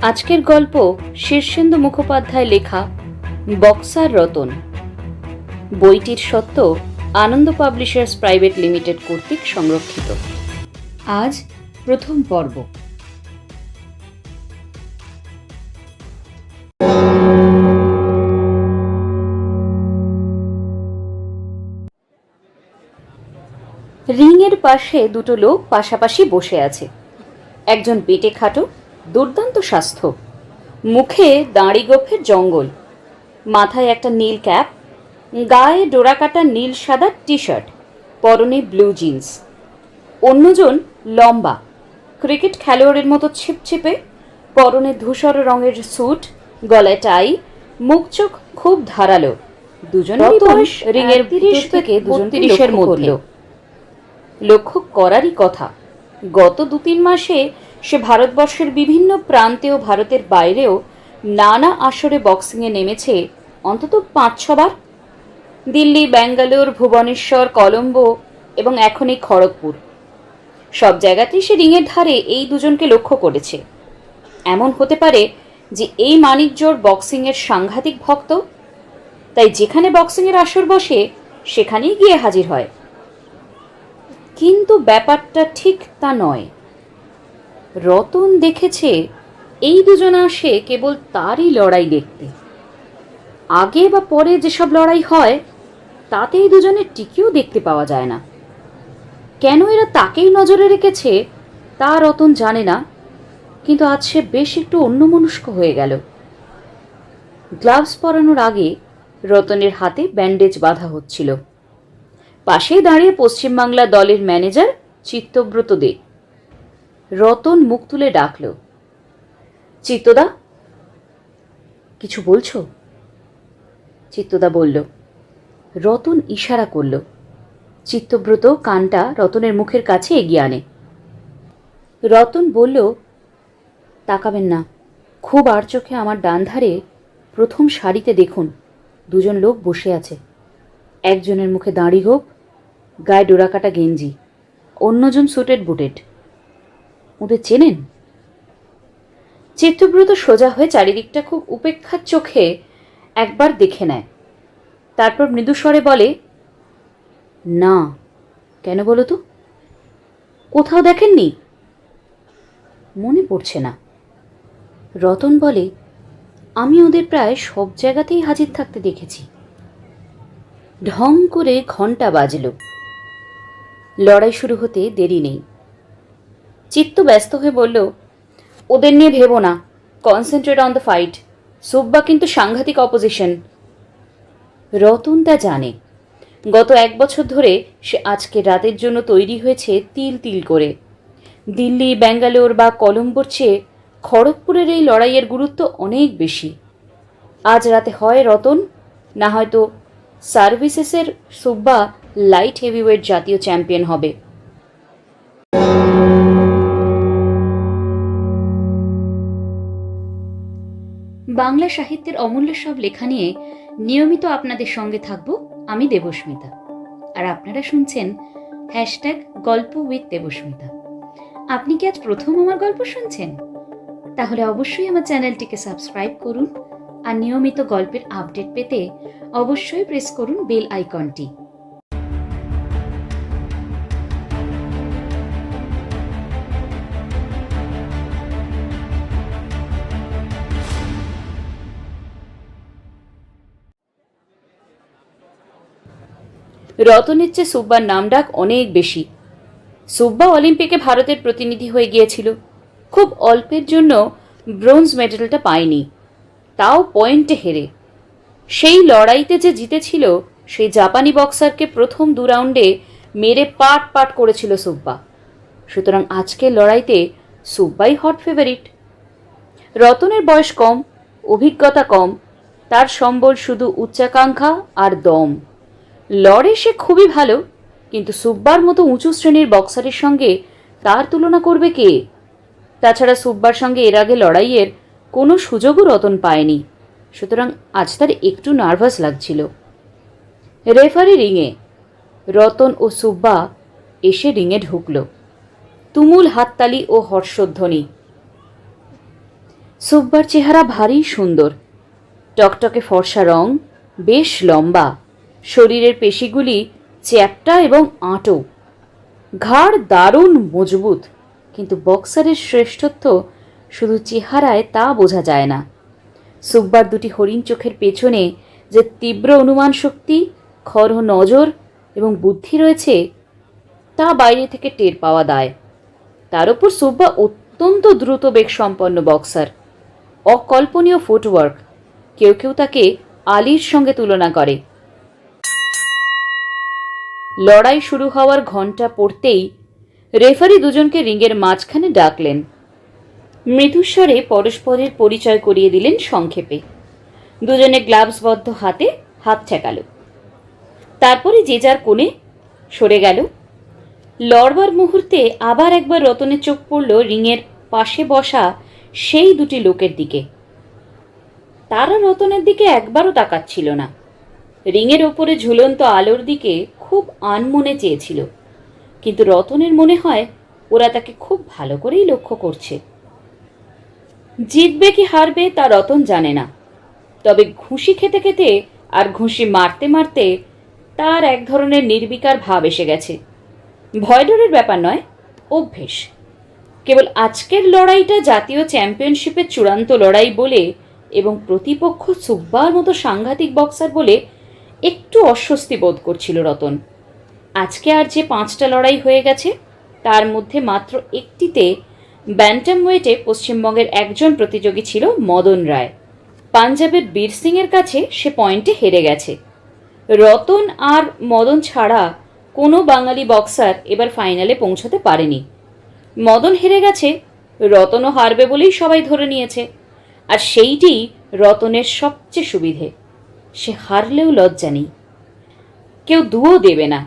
আজকের গল্প শীর্ষেন্দু মুখোপাধ্যায় লেখা বক্সার রতন। বইটির সত্ত্ব আনন্দ পাবলিশার্স প্রাইভেট লিমিটেড কর্তৃক সংরক্ষিত। আজ প্রথম পর্ব। রিংয়ের পাশে দুটো লোক পাশাপাশি বসে আছে। একজন বেটে খাটো, দুর্দান্ত স্বাস্থ্য, মুখে দাড়ি গোঁফের জঙ্গল, মাথায় একটা নীল ক্যাপ, গায়ে ডোরাকাটা নীল সাদা টি শার্ট, পরনে ব্লু জিন্স। অন্যজন লম্বা, ক্রিকেট খেলোয়াড়ের মতো ছিপছিপে, পরনে ধূসর রঙের স্যুট, গলায় টাই, মুখ চোখ খুব ধারালো। দুজনেরই বয়স রিংয়ের 30 থেকে 32-এর মধ্যে। লক্ষ্য করারই কথা, গত 2-3 মাসে সে ভারতবর্ষের বিভিন্ন প্রান্তে ও ভারতের বাইরেও নানা আসরে বক্সিংয়ে নেমেছে অন্তত 5-6 বার। দিল্লি, ব্যাঙ্গালোর, ভুবনেশ্বর, কলম্বো এবং এখন এই খড়গপুর, সব জায়গাতেই সে রিংয়ের ধারে এই দুজনকে লক্ষ্য করেছে। এমন হতে পারে যে এই মানিকজোড় বক্সিংয়ের সাংঘাতিক ভক্ত, তাই যেখানে বক্সিংয়ের আসর বসে সেখানেই গিয়ে হাজির হয়। কিন্তু ব্যাপারটা ঠিক তা নয়। রতন দেখেছে এই দুজন আসে কেবল তারই লড়াই দেখতে। আগে বা পরে যেসব লড়াই হয় তাতে এই দুজনের টিকিও দেখতে পাওয়া যায় না। কেন এরা তাকেই নজরে রেখেছে তা রতন জানে না, কিন্তু আজ সে বেশ একটু অন্যমনস্ক হয়ে গেল। গ্লাভস পরানোর আগে রতনের হাতে ব্যান্ডেজ বাঁধা হচ্ছিল। পাশেই দাঁড়িয়ে পশ্চিমবাংলা দলের ম্যানেজার চিত্তব্রত দে। রতন মুখ তুলে ডাকল, চিত্তদা, কিছু বলছো? চিত্তদা বলল। রতন ইশারা করল। চিত্তব্রত কানটা রতনের মুখের কাছে এগিয়ে আনে। রতন বলল, তাকাবেন না, খুব আর চোখে আমার ডান ধারে প্রথম সারিতে দেখুন দুজন লোক বসে আছে। একজনের মুখে দাড়ি গোঁফ, গায়ে ডোরাকাটা গেঞ্জি, অন্যজন সুটেড বুটেড। ওদের চেনেন? চিত্তব্রত সোজা হয়ে চারিদিকটা খুব উপেক্ষার চোখে একবার দেখে নেয়, তারপর মৃদুস্বরে বলে, না। কেন বলো তো? কোথাও দেখেননি? মনে পড়ছে না। রতন বলে, আমি ওদের প্রায় সব জায়গাতেই হাজির থাকতে দেখেছি। ঢং করে ঘন্টা বাজল। লড়াই শুরু হতে দেরি নেই। চিত্ত ব্যস্ত হয়ে বলল, ওদের নিয়ে ভেবো না, concentrate on the fight. Subba কিন্তু সাংঘাতিক অপোজিশন। রতন তা জানে। গত 1 বছর ধরে সে আজকে রাতের জন্য তৈরি হয়েছে তিল তিল করে। দিল্লি, ব্যাঙ্গালোর বা কলম্বোর চেয়ে খড়গপুরের এই লড়াইয়ের গুরুত্ব অনেক বেশি। আজ রাতে হয় রতন, না হয়তো সার্ভিসেসের সুব্বা লাইট হেভিওয়েট জাতীয় চ্যাম্পিয়ন হবে। বাংলা সাহিত্যের অমূল্য সব লেখা নিয়ে নিয়মিত আপনাদের সঙ্গে থাকব আমি দেবস্মিতা, আর আপনারা শুনছেন #গল্প উইথ দেবস্মিতা। আপনি কি আজ প্রথম আমার গল্প শুনছেন? তাহলে অবশ্যই আমার চ্যানেলটিকে সাবস্ক্রাইব করুন, আর নিয়মিত গল্পের আপডেট পেতে অবশ্যই প্রেস করুন বেল আইকনটি। রতনের চেয়ে সুব্বার নামডাক অনেক বেশি। সুব্বা অলিম্পিকে ভারতের প্রতিনিধি হয়ে গিয়েছিল। খুব অল্পের জন্য ব্রোঞ্জ মেডেলটা পায়নি, তাও পয়েন্টে হেরে। সেই লড়াইতে যে জিতেছিল সেই জাপানি বক্সারকে প্রথম 2 রাউন্ডে মেরে পাট পাট করেছিল সুব্বা। সুতরাং আজকের লড়াইতে সুব্বাই হট ফেভারিট। রতনের বয়স কম, অভিজ্ঞতা কম, তার সম্বল শুধু উচ্চাকাঙ্ক্ষা আর দম। লড়ে সে খুবই ভালো, কিন্তু সুব্বার মতো উঁচু শ্রেণীর বক্সারের সঙ্গে তার তুলনা করবে কে? তাছাড়া সুব্বার সঙ্গে এর আগে লড়াইয়ের কোনো সুযোগও রতন পায়নি। সুতরাং আজ তার একটু নার্ভাস লাগছিল। রেফারি রিংয়ে। রতন ও সুব্বা এসে রিংয়ে ঢুকল। তুমুল হাততালি ও হর্ষধ্বনি। সুব্বার চেহারা ভারী সুন্দর, টকটকে ফর্সা রং, বেশ লম্বা, শরীরের পেশিগুলি চ্যাপ্টা এবং আঁটো, ঘাড় দারুণ মজবুত, কিন্তু বক্সারের শ্রেষ্ঠত্ব শুধু চেহারায় তা বোঝা যায় না। সুব্বার দুটি হরিণ চোখের পেছনে যে তীব্র অনুমান শক্তি, খর নজর এবং বুদ্ধি রয়েছে তা বাইরে থেকে টের পাওয়া দায়। তার উপর সুব্বা অত্যন্ত দ্রুত বেগসম্পন্ন বক্সার, অকল্পনীয় ফুটওয়ার্ক, কেউ কেউ তাকে আলীর সঙ্গে তুলনা করে। লড়াই শুরু হওয়ার ঘণ্টা পড়তেই রেফারি দুজনকে রিংয়ের মাঝখানে ডাকলেন। মৃদুস্বরে পরস্পরের পরিচয় করিয়ে দিলেন সংক্ষেপে। দুজনে গ্লাভসবদ্ধ হাতে হাত ঠেকাল, তারপরে যে যার কোণে সরে গেল। লড়বার মুহূর্তে আবার একবার রতনের চোখ পড়ল রিংয়ের পাশে বসা সেই দুটি লোকের দিকে। তারা রতনের দিকে একবারও তাকাচ্ছিল না, রিংয়ের ওপরে ঝুলন্ত আলোর দিকে খুব আনমনে চেয়েছিল, কিন্তু রতনের মনে হয় ওরা তাকে খুব ভালো করেই লক্ষ্য করছে। জিতবে কি হারবে তা রতন জানে না, তবে ঘুষি খেতে খেতে আর ঘুষি মারতে মারতে তার এক ধরনের নির্বিকার ভাব এসে গেছে। ভয় ডরের ব্যাপার নয়, অভ্যেস। কেবল আজকের লড়াইটা জাতীয় চ্যাম্পিয়নশিপের চূড়ান্ত লড়াই বলে এবং প্রতিপক্ষ সুব্বার মতো সাংঘাতিক বক্সার বলে একটু অস্বস্তি বোধ করছিল রতন। আজকে আর যে 5টা লড়াই হয়ে গেছে তার মধ্যে মাত্র একটিতে ব্যান্টাম ওয়েটে পশ্চিমবঙ্গের একজন প্রতিযোগী ছিল মদন রায়। পাঞ্জাবের বীর সিংয়ের কাছে সে পয়েন্টে হেরে গেছে। রতন আর মদন ছাড়া কোনো বাঙালি বক্সার এবার ফাইনালে পৌঁছতে পারেনি। মদন হেরে গেছে, রতনও হারবে বলেই সবাই ধরে নিয়েছে, আর সেইটি রতনের সবচেয়ে সুবিধে। সে হারলেও লজ্জা নেই, কেউ দুও দেবে না,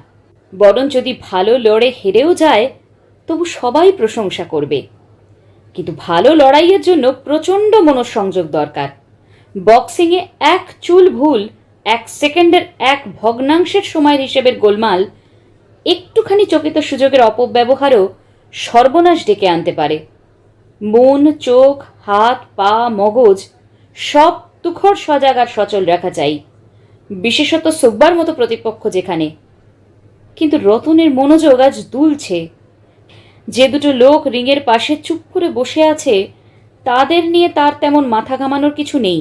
বরং যদি ভালো লড়ে হেরেও যায় তবু সবাই প্রশংসা করবে। কিন্তু ভালো লড়াইয়ের জন্য প্রচণ্ড মনোসংযোগ দরকার। বক্সিংয়ে এক চুল ভুল 1 সেকেন্ডের 1 ভগ্নাংশের সময়ের হিসেবের গোলমাল, একটুখানি চকিত সুযোগের অপব্যবহারও সর্বনাশ ডেকে আনতে পারে। মন, চোখ, হাত, পা, মগজ সব তুখর সজাগ আর সচল রাখা চাই, বিশেষত সুব্বার মতো প্রতিপক্ষ যেখানে। কিন্তু রতনের মনোযোগ আজ দুলছে। যে দুটো লোক রিংয়ের পাশে চুপ করে বসে আছে তাদের নিয়ে তার তেমন মাথা ঘামানোর কিছু নেই,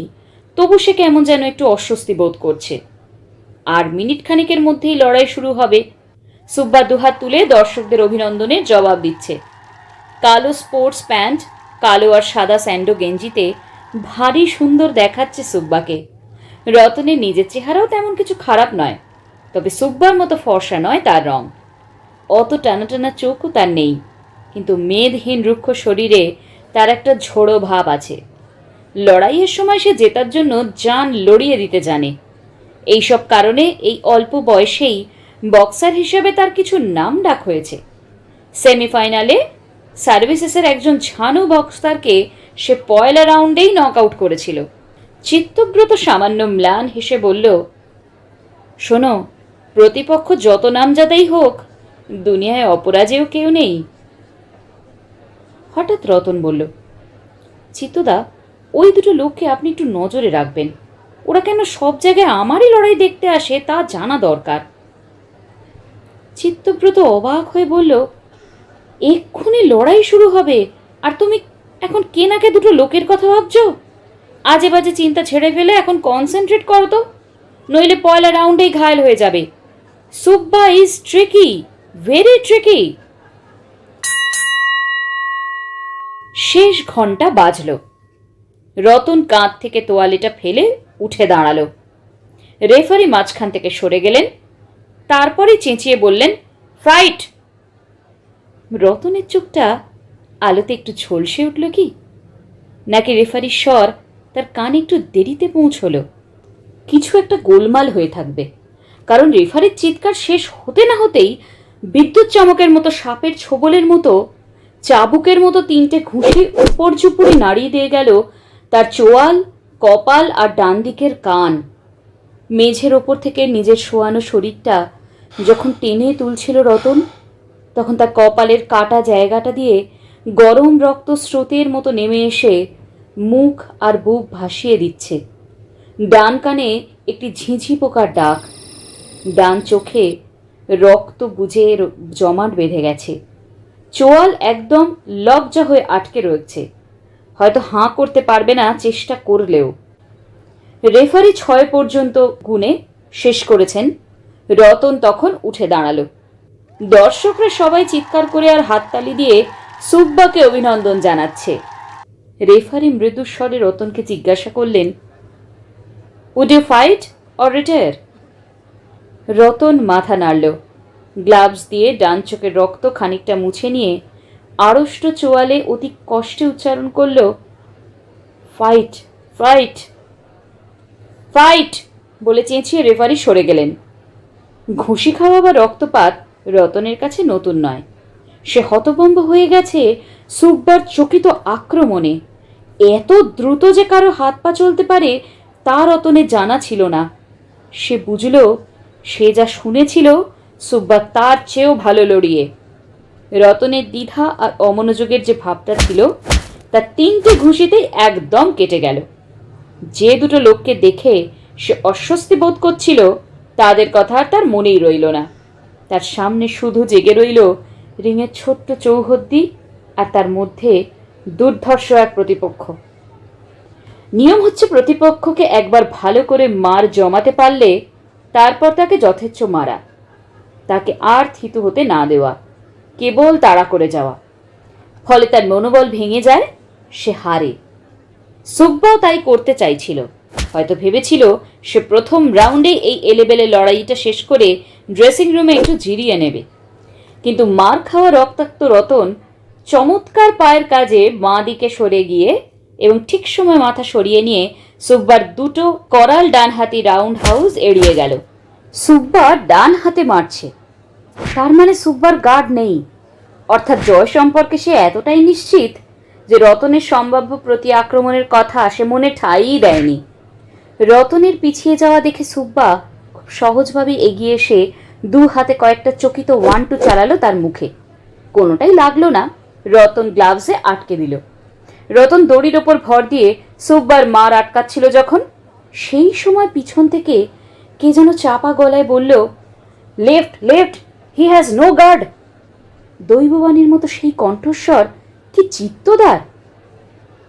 তবু সে কেমন যেন একটু অস্বস্তি বোধ করছে। আর মিনিট খানিকের মধ্যেই লড়াই শুরু হবে। সুব্বা দুহাত তুলে দর্শকদের অভিনন্দনের জবাব দিচ্ছে। কালো স্পোর্টস প্যান্ট, কালো আর সাদা স্যান্ডো গেঞ্জিতে ভারী সুন্দর দেখাচ্ছে সুব্বাকে। রতনের নিজের চেহারাও তেমন কিছু খারাপ নয়, তবে সুব্বার মতো ফর্সা নয় তার রং। অত টানা টানা চোখও তার নেই, কিন্তু মেদহীন রুক্ষ শরীরে তার একটা ঝোড়ো ভাব আছে। লড়াইয়ের সময় সে জেতার জন্য জান লড়িয়ে দিতে জানে। এইসব কারণে এই অল্প বয়সেই বক্সার হিসেবে তার কিছু নাম ডাক হয়েছে। সেমিফাইনালে সার্ভিসেসের একজন ঝানু বক্সারকে সে পয়লা রাউন্ডেই নক আউট করেছিল। চিত্তব্রত সামান্য ম্লান হেসে বলল, শোনো, প্রতিপক্ষ যত নামজাদাই হোক, দুনিয়ায় অপরাজেয় কেউ নেই। হঠাৎ রতন বলল, চিত্তদা, ওই দুটো লোককে আপনি একটু নজরে রাখবেন। ওরা কেন সব জায়গায় আমারই লড়াই দেখতে আসে তা জানা দরকার। চিত্তব্রত অবাক হয়ে বলল, এক্ষুনি লড়াই শুরু হবে আর তুমি এখন কে নাকে দুটো লোকের কথা ভাবছো? আজে বাজে চিন্তা ছেড়ে ফেলে এখন কনসেন্ট্রেট করো তো, নইলে পয়লা রাউন্ডেই ঘায়েল হয়ে যাবে। Subba is tricky, very tricky. শেষ ঘন্টা বাজল। রতন কাঁধ থেকে তোয়ালেটা ফেলে উঠে দাঁড়ালো। রেফারি মাঝখান থেকে সরে গেলেন, তারপরে চেঁচিয়ে বললেন, ফাইট। রতনের চোখটা আলোতে একটু ঝলসে উঠল কি, নাকি রেফারির স্বর তার কানে একটু দেরিতে পৌঁছল? কিছু একটা গোলমাল হয়ে থাকবে, কারণ রেফারির চিৎকার শেষ হতে না হতেই বিদ্যুৎ চমকের মতো, সাপের ছোবলের মতো, চাবুকের মতো 3টে ঘুষি উপর চুপুরি নাড়িয়ে দিয়ে গেল তার চোয়াল, কপাল আর ডান দিকের কান। মেঝের ওপর থেকে নিজের শোয়ানো শরীরটা যখন টেনে তুলছিল রতন, তখন তার কপালের কাটা জায়গাটা দিয়ে গরম রক্ত স্রোতের মতো নেমে এসে মুখ আর বুক ভাসিয়ে দিচ্ছে। ডান কানে একটি ঝিঁঝি পোকার ডাক, ডান চোখে রক্ত বুঝে জমাট বেঁধে গেছে। চোয়াল একদম লজ্জা হয়ে আটকে রয়েছে, হয়তো হাঁ করতে পারবে না চেষ্টা করলেও। রেফারি 6 পর্যন্ত গুনে শেষ করেছেন। রতন তখন উঠে দাঁড়ালো। দর্শকরা সবাই চিৎকার করে আর হাততালি দিয়ে সুব্বাকে অভিনন্দন জানাচ্ছে। রেফারি মৃদু স্বরে রতনকে জিজ্ঞাসা করলেন, would you fight or retire? Ratan মাথা নাড়ল। গ্লাভস দিয়ে ডান চোখের রক্ত খানিকটা মুছে নিয়ে আড়ষ্ট চোয়ালে অতি কষ্টে উচ্চারণ করল, ফাইট, ফাইট, ফাইট বলে চেঁচিয়ে রেফারি সরে গেলেন। ঘুষি খাওয়া বা রক্তপাত রতনের কাছে নতুন নয়। সে হতভম্ব হয়ে গেছে সুব্বার চকিত আক্রমণে। এত দ্রুত যে কারো হাত পা চলতে পারে তা রতনের জানা ছিল না। সে বুঝল সে যা শুনেছিল সুব্বা তার চেয়েও ভালো লড়িয়ে। রতনের দ্বিধা আর অমনোযোগের যে ভাবটা ছিল তা 3টে ঘুষিতেই একদম কেটে গেল। যে দুটো লোককে দেখে সে অস্বস্তি বোধ করছিল তাদের কথা আর তার মনেই রইল না। তার সামনে শুধু জেগে রইল রিংয়ের ছোট্ট চৌহদ্দি আর তার মধ্যে দুর্ধর্ষ এক প্রতিপক্ষ। নিয়ম হচ্ছে প্রতিপক্ষকে একবার ভালো করে মার জমাতে পারলে তারপর তাকে যথেচ্ছ মারা, তাকে আর থিতু হতে না দেওয়া, কেবল তাড়া করে যাওয়া। ফলে তার মনোবল ভেঙে যায়, সে হারে। সুব্বাও তাই করতে চাইছিল। হয়তো ভেবেছিল সে প্রথম রাউন্ডেই এই এলেবেলে লড়াইটা শেষ করে ড্রেসিং রুমে একটু জিরিয়ে নেবে। কিন্তু মার খাওয়া রক্তাক্ত রতন চমৎকার পায়ের কাজে বাঁ দিকে সরে গিয়ে এবং ঠিক সময় মাথা সরিয়ে নিয়ে সুব্বার দুটো করাল ডানহাতি রাউন্ড হাউস এড়িয়ে গেল। সুব্বা ডান হাতে মারছে, তার মানে সুব্বার গার্ড নেই। অর্থাৎ জয় সম্পর্কে সে এতটাই নিশ্চিত যে রতনের সম্ভাব্য প্রতি আক্রমণের কথা সে মনে ঠাঁইই দেয়নি। রতনের পিছিয়ে যাওয়া দেখে সুব্বা খুব সহজভাবে এগিয়ে এসে 2 হাতে কয়েকটা চকিত 1-2 চালালো তার মুখে। কোনোটাই লাগলো না। রতন গ্লাভসে আটকে দিল। রতন দড়ির ওপর ভর দিয়ে সুব্বার মার আটকাচ্ছিল যখন, সেই সময় পিছন থেকে কে যেন চাপা গলায় বলল, left, left, he has no guard. দৈববাণীর মতো সেই কণ্ঠস্বর কি চিত্তদার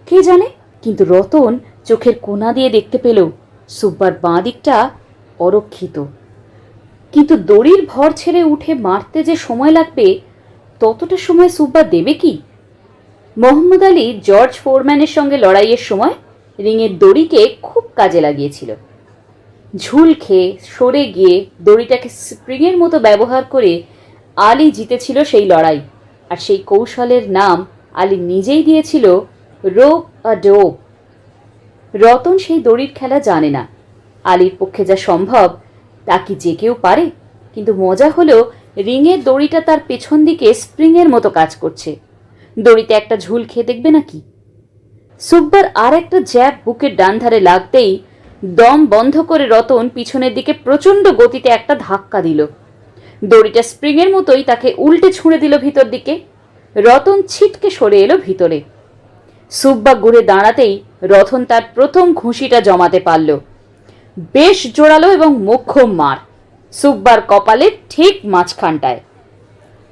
কে জানে, কিন্তু রতন চোখের কোনা দিয়ে দেখতে পেল সুব্বার বাঁ দিকটা অরক্ষিত। কিন্তু দড়ির ভর ছেড়ে উঠে মারতে যে সময় লাগবে ততটা সময় সুব্বা দেবে কি? মোহাম্মদ আলী জর্জ ফোরম্যানের সঙ্গে লড়াইয়ের সময় রিংয়ের দড়িকে খুব কাজে লাগিয়েছিল। ঝুল খেয়ে সরে গিয়ে দড়িটাকে স্প্রিংয়ের মতো ব্যবহার করে আলী জিতেছিল সেই লড়াই। আর সেই কৌশলের নাম আলী নিজেই দিয়েছিল রোপ আ ডোপ। রতন সেই দড়ির খেলা জানে না। আলীর পক্ষে যা সম্ভব তা কি যে কেউ পারে? কিন্তু মজা হলো রিংয়ের দড়িটা তার পেছন দিকে স্প্রিংয়ের মতো কাজ করছে। দড়িতে একটা ঝুল খেয়ে দেখবে নাকি? সুব্বার আর একটা জ্যাব বুকের ডান ধারে লাগতেই দম বন্ধ করে রতন পিছনের দিকে প্রচণ্ড গতিতে একটা ধাক্কা দিল। দড়িটা স্প্রিংয়ের মতোই তাকে উল্টে ছুঁড়ে দিল ভিতর দিকে। রতন ছিটকে সরে এলো ভিতরে। সুব্বা ঘুরে দাঁড়াতেই রতন তার প্রথম ঘুষিটা জমাতে পারল। বেশ জোরালো এবং মোক্ষম মার, সুব্বার কপালে ঠিক মাঝখানটায়।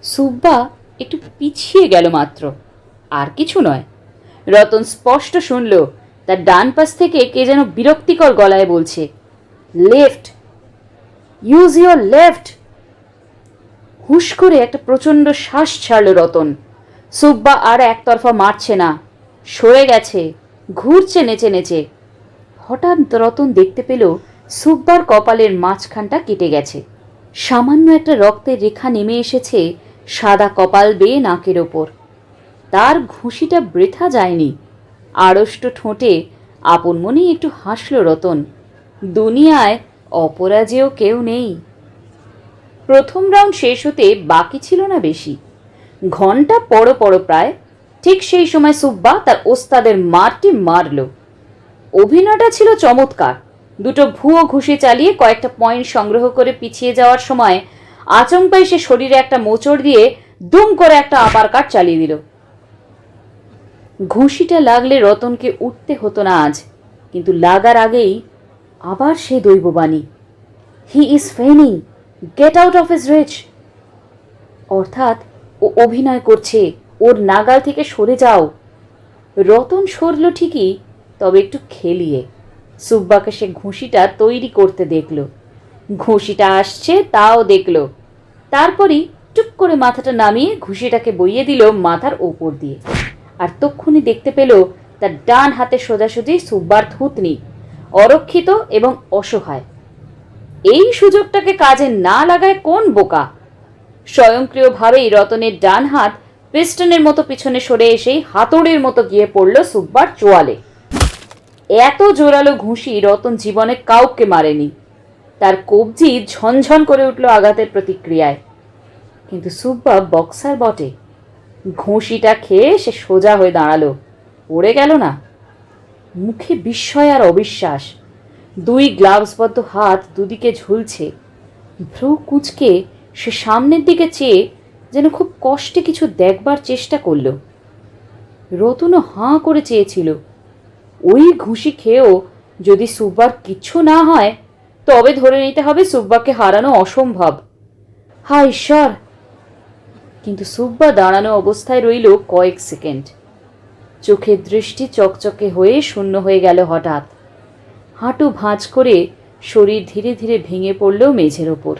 সুব্বা একটু পিছিয়ে গেল মাত্র, আর কিছু নয়। রতন স্পষ্ট শুনল তার ডান পাশ থেকে কে যেন বিরক্তিকর গলায় বলছে, লেফট, ইউজ ইউর লেফট। হুশ করে একটা প্রচণ্ড শ্বাস ছাড়ল রতন। সুব্বা আর একতরফা মারছে না, সরে গেছে, ঘুরছে নেচে নেচে। হঠাৎ রতন দেখতে পেল সুব্বার কপালের মাঝখানটা কেটে গেছে। সামান্য একটা রক্তের রেখা নেমে এসেছে সাদা কপাল বেয়ে নাকের ওপর। তার ঘুষিটা বৃথা যায়নি। আড়ষ্ট ঠোঁটে আপন মনেই একটু হাসল রতন। দুনিয়ায় অপরাজেয় কেউ নেই। প্রথম রাউন্ড শেষ হতে বাকি ছিল না বেশি, ঘন্টা পড়ো প্রায়। ঠিক সেই সময় সুব্বা তার ওস্তাদের মারটি মারল। অভিনয়টা ছিল চমৎকার। দুটো ভুয়ো ঘুষি চালিয়ে কয়েকটা পয়েন্ট সংগ্রহ করে পিছিয়ে যাওয়ার সময় আচমকাই সে শরীরে একটা মোচড় দিয়ে দুম করে একটা আপার কাট চালিয়ে দিল। ঘুষিটা লাগলে রতনকে উঠতে হতো না আজ, কিন্তু লাগার আগেই আবার সে দৈববাণী, he is feigning, get out of his reach. অর্থাৎ ও অভিনয় করছে, ওর নাগাল থেকে সরে যাও। রতন সরল ঠিকই, তবে একটু খেলিয়ে। সুব্বাকে সে ঘুষিটা তৈরি করতে দেখল। ঘুষিটা আসছে তাও দেখল। তারপরই টুক করে মাথাটা নামিয়ে ঘুষিটাকে বইয়ে দিল মাথার ওপর দিয়ে। আর তক্ষুনি দেখতে পেল তার ডান হাতে সোজাসুজি সুব্বার থুতনি, অরক্ষিত এবং অসহায়। এই সুযোগটাকে কাজে না লাগায় কোন বোকা! স্বয়ংক্রিয়ভাবেই রতনের ডান হাত পিস্টনের মতো পিছনে সরে এসেই হাতুড়ির মতো গিয়ে পড়ল সুব্বার চোয়ালে। এত জোরালো ঘুষি রতন জীবনে কাউকে মারেনি। তার কবজি ঝনঝন করে উঠল আঘাতের প্রতিক্রিয়ায়। কিন্তু সুব্বা বক্সার বটে। ঘুষিটা খেয়ে সে সোজা হয়ে দাঁড়ালো। পড়ে গেল না। মুখে বিস্ময় আর অবিশ্বাস। দুই গ্লাভসবদ্ধ হাত দুদিকে ঝুলছে। ভ্রু কুঁচকে সে সামনের দিকে চেয়ে যেন খুব কষ্টে কিছু দেখবার চেষ্টা করল। রতনও হাঁ করে চেয়েছিল। ওই ঘুষি খেয়েও যদি সুব্বার কিচ্ছু না হয়, তবে ধরে নিতে হবে সুব্বাকে হারানো অসম্ভব। হায় ঈশ্বর! কিন্তু সুব্বা দাঁড়ানো অবস্থায় রইল কয়েক সেকেন্ড। চোখের দৃষ্টি চকচকে হয়ে শূন্য হয়ে গেল হঠাৎ। হাঁটু ভাঁজ করে শরীর ধীরে ধীরে ভেঙে পড়ল মেঝের ওপর।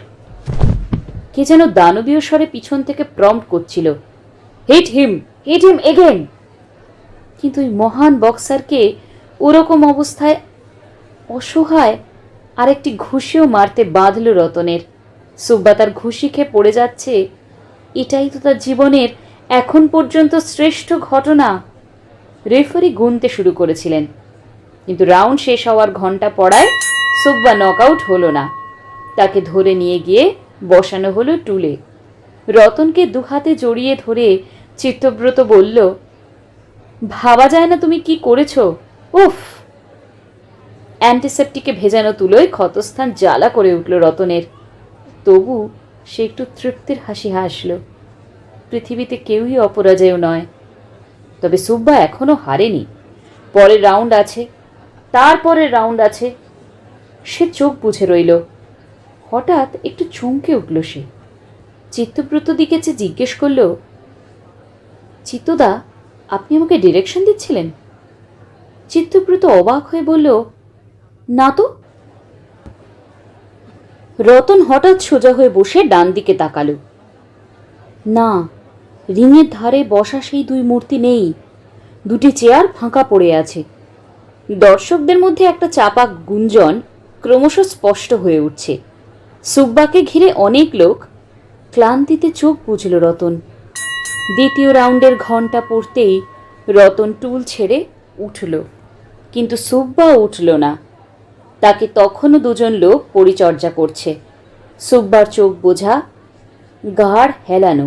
কে যেন দানবীয় স্বরে পিছন থেকে প্রম্পট করছিল, হিট হিম এগেন। কিন্তু ওই মহান বক্সারকে ওরকম অবস্থায় অসহায় আরেকটি ঘুষিও মারতে বাঁধল রতনের। সুব্বা তার ঘুষি খেয়ে পড়ে যাচ্ছে, এটাই তো তার জীবনের এখন পর্যন্ত শ্রেষ্ঠ ঘটনা। রেফারি গুনতে শুরু করেছিলেন, কিন্তু রাউন্ড শেষ হওয়ার ঘন্টা পড়ায় সুব্বা নকআউট হলো না। তাকে ধরে নিয়ে গিয়ে বসানো হলো টুলে। রতনকে দুহাতে জড়িয়ে ধরে চিত্তব্রত বলল, ভাবা যায় না তুমি কি করেছ। উফ! অ্যান্টিসেপ্টিকে ভেজানো তুলোয় ক্ষতস্থান জ্বালা করে উঠল রতনের। তবু সে একটু তৃপ্তির হাসি হাসল। পৃথিবীতে কেউই অপরাজেয় নয়। তবে সুব্বা এখনো হারেনি। পরের রাউন্ড আছে, তারপরের রাউন্ড আছে। সে চোখ বুঝে রইল। হঠাৎ একটু চমকে উঠল সে। চিত্তব্রত দিকে চেয়ে জিজ্ঞেস করল, চিত্তদা, আপনি আমাকে ডিরেকশন দিচ্ছিলেন? চিত্তব্রত অবাক হয়ে বলল, না তো। রতন হঠাৎ সোজা হয়ে বসে ডান দিকে তাকালো। না, রিংয়ের ধারে বসা সেই দুই মূর্তি নেই। দুটি চেয়ার ফাঁকা পড়ে আছে। দর্শকদের মধ্যে একটা চাপা গুঞ্জন ক্রমশ স্পষ্ট হয়ে উঠছে। সুব্বাকে ঘিরে অনেক লোক। ক্লান্তিতে চোখ বুঝল রতন। দ্বিতীয় রাউন্ডের ঘন্টা পড়তেই রতন টুল ছেড়ে উঠল, কিন্তু সুব্বা উঠল না। তাকে তখনও দুজন লোক পরিচর্যা করছে। সুব্বার চোখ বোঝা, ঘাড় হেলানো।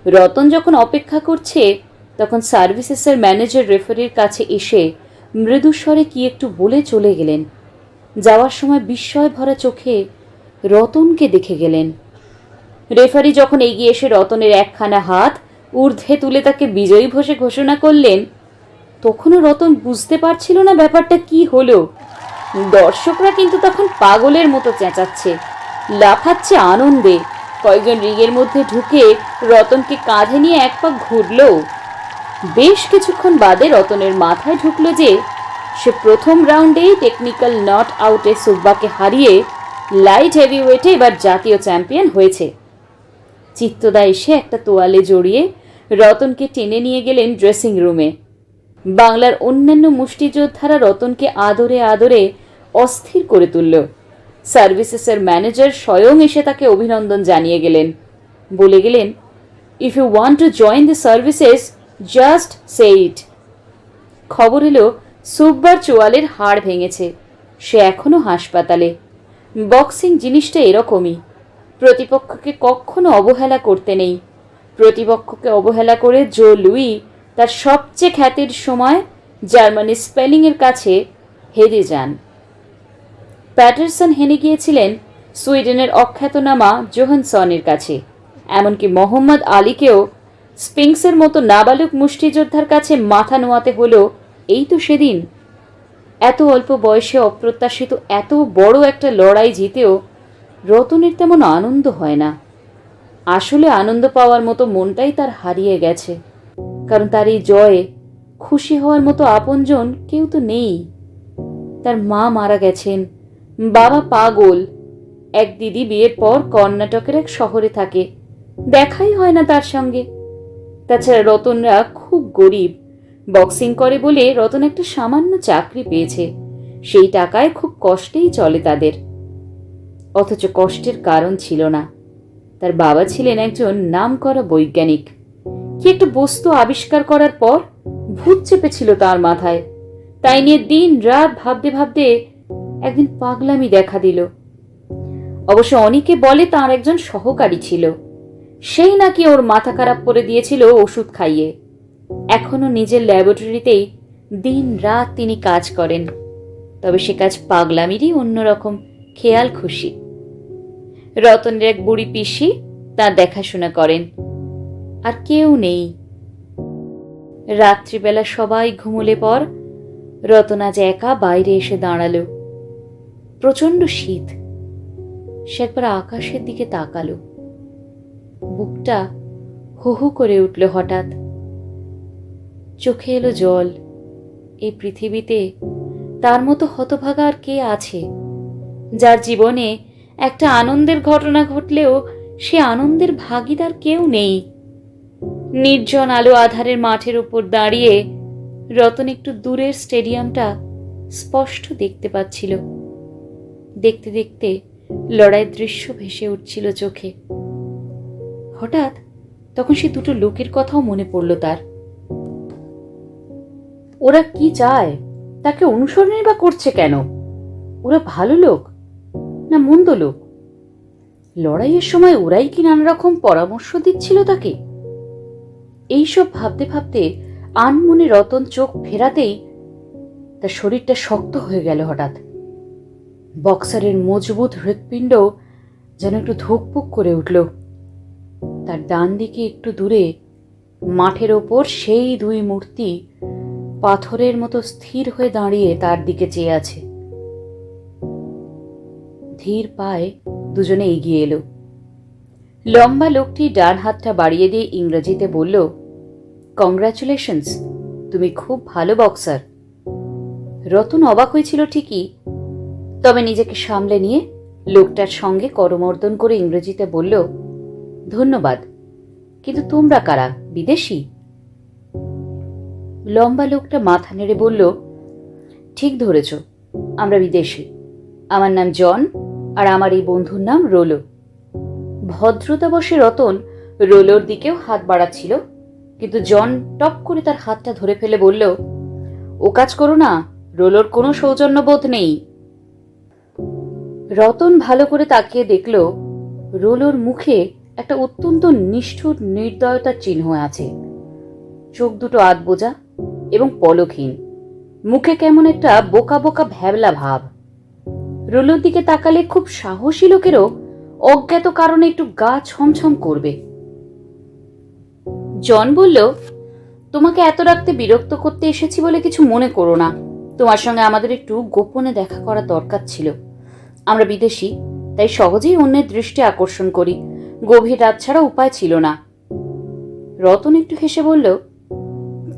রতন যখন অপেক্ষা করছে, তখন সার্ভিসেসের ম্যানেজার রেফারির কাছে এসে মৃদুস্বরে কি একটু বলে চলে গেলেন। যাওয়ার সময় বিস্ময় ভরা চোখে রতনকে দেখে গেলেন। রেফারি যখন এগিয়ে এসে রতনের একখানা হাত ঊর্ধ্বে তুলে তাকে বিজয়ী ঘোষণা করলেন, তখনও রতন বুঝতে পারছিল না ব্যাপারটা কি হলো। দর্শকরা কিন্তু তখন পাগলের মতো চেঁচাচ্ছে, লাফাচ্ছে আনন্দে। কয়েকজন রিংয়ের মধ্যে ঢুকে রতনকে কাঁধে নিয়ে এক পা ঘুরল। বেশ কিছুক্ষণ বাদে রতনের মাথায় ঢুকলো যে সে প্রথম রাউন্ডেই টেকনিক্যাল নট আউটে সুব্বাকে হারিয়ে লাইট হেভিওয়েটে এবার জাতীয় চ্যাম্পিয়ন হয়েছে। চিত্তদা এসে একটা তোয়ালে জড়িয়ে রতনকে টেনে নিয়ে গেলেন ড্রেসিং রুমে। বাংলার অন্যান্য মুষ্টিযোদ্ধারা রতনকে আদরে আদরে অস্থির করে তুলল। সার্ভিসেসের ম্যানেজার স্বয়ং এসে তাকে অভিনন্দন জানিয়ে গেলেন। বলে গেলেন, if you want to join the services, just say it. খবর এলো সুব্বার চোয়ালের হাড় ভেঙেছে। সে এখনো হাসপাতালে। বক্সিং জিনিসটা এরকমই। প্রতিপক্ষকে কখনো অবহেলা করতে নেই। প্রতিপক্ষকে অবহেলা করে জো লুই তার সবচেয়ে খ্যাতির সময় জার্মানির স্পেলিংয়ের কাছে হেরে যান। প্যাটারসন হেরে গিয়েছিলেন সুইডেনের অখ্যাতনামা জোহানসনের কাছে। এমনকি মোহাম্মদ আলীকেও স্পিংসের মতো নাবালক মুষ্টিযোদ্ধার কাছে মাথা নোয়াতে হলো এই তো সেদিন। এত অল্প বয়সে অপ্রত্যাশিত এত বড় একটা লড়াই জিতেও রতনের তেমন আনন্দ হয় না। আসলে আনন্দ পাওয়ার মতো মনটাই তার হারিয়ে গেছে, কারণ তার এই জয়ে খুশি হওয়ার মতো আপনজন কেউ তো নেই। তার মা মারা গেছেন, বাবা পাগল, এক দিদি বিয়ের পর কর্ণাটকের এক শহরে থাকে, দেখাই হয় না তার সঙ্গে। তাছাড়া রতনরা খুব গরিব, বক্সিং করে বলে রতন একটা সামান্য চাকরি পেয়েছে, সেই টাকায় খুব কষ্টেই চলে তাদের। অথচ কষ্টের কারণ ছিল না, তার বাবা ছিলেন একজন নামকরা বৈজ্ঞানিক। কি একটা বস্তু আবিষ্কার করার পর ভূত চেপেছিল তার মাথায়, তাই নিয়ে দিন রাত ভাবতে ভাবতে একদিন পাগলামি দেখা দিল। অবশ্য অনেকে বলে তার একজন সহকারী ছিল, সেই নাকি ওর মাথা খারাপ করে দিয়েছিল ওষুধ খাইয়ে। এখনো নিজের ল্যাবরেটরিতেই দিন রাত তিনি কাজ করেন, তবে সে কাজ পাগলামিরই অন্যরকম খেয়াল খুশি। রতনের এক বুড়ি পিসি তার দেখাশোনা করেন, আর কেউ নেই। রাত্রিবেলা সবাই ঘুমুলে পর রতন আজ একা বাইরে এসে দাঁড়ালো। প্রচন্ড শীত। সে একবার আকাশের দিকে তাকালো, বুকটা হু হু করে উঠল হঠাৎ। চোখে এলো জল। এই পৃথিবীতে তার মতো হতভাগা আর কে আছে, যার জীবনে একটা আনন্দের ঘটনা ঘটলেও সে আনন্দের ভাগিদার কেউ নেই। নির্জন আলো আধারের মাঠের উপর দাঁড়িয়ে রতন একটু দূরের স্টেডিয়ামটা স্পষ্ট দেখতে পাচ্ছিল। দেখতে দেখতে লড়াইয়ের দৃশ্য ভেসে উঠছিল চোখে। হঠাৎ তখন সে দুটো লোকের কথাও মনে পড়ল তার। ওরা কি চায়, তাকে অনুসরণই বা করছে কেন? ওরা ভালো লোক না মন্দ লোক? লড়াইয়ের সময় ওরাই কি নানা রকম পরামর্শ দিচ্ছিল তাকে? এইসব ভাবতে ভাবতে আনমনে রতন চোখ ফেরাতেই তার শরীরটা শক্ত হয়ে গেল হঠাৎ। বক্সারের মজবুত হৃৎপিণ্ড যেন একটু ধুকপুক করে উঠল। তার ডান দিকে একটু দূরে মাঠের ওপর সেই দুই মূর্তি পাথরের মতো স্থির হয়ে দাঁড়িয়ে তার দিকে চেয়ে আছে। ধীর পায়ে দুজনে এগিয়ে এলো। লম্বা লোকটি ডান হাতটা বাড়িয়ে দিয়ে ইংরেজিতে বলল, কংগ্রাচুলেশনস, তুমি খুব ভালো বক্সার। রতন অবাক হয়েছিল ঠিকই, তবে নিজেকে সামলে নিয়ে লোকটার সঙ্গে করমর্দন করে ইংরেজিতে বলল, ধন্যবাদ, কিন্তু তোমরা কারা, বিদেশি? লম্বা লোকটা মাথা নেড়ে বলল, ঠিক ধরেছ, আমরা বিদেশি। আমার নাম জন, আর আমার এই বন্ধুর নাম রোলো। ভদ্রতাবশে রতন রোলোর দিকেও হাত বাড়াচ্ছিল, কিন্তু জন টপ করে তার হাতটা ধরে ফেলে বলল, ও কাজ করো না, রোলোর কোনো সৌজন্যবোধ নেই। রতন ভালো করে তাকিয়ে দেখল রোলোর মুখে একটা অত্যন্ত নিষ্ঠুর নির্দয়তার চিহ্ন আছে। চোখ দুটো আধবোজা এবং পলকহীন, মুখে কেমন একটা বোকা বোকা ভ্যাবলা ভাব। রোলোর দিকে তাকালে খুব সাহসী লোকেরও অজ্ঞাত কারণে একটু গা ছমছম করবে। জন বলল, তোমাকে এত রাখতে বিরক্ত করতে এসেছি বলে কিছু মনে করো না, তোমার সঙ্গে আমাদের একটু গোপনে দেখা করা দরকার ছিল। আমরা বিদেশি, তাই সহজেই অন্যের দৃষ্টি আকর্ষণ করি, গভীর রাত ছাড়া উপায় ছিল না। রতন একটু হেসে বলল,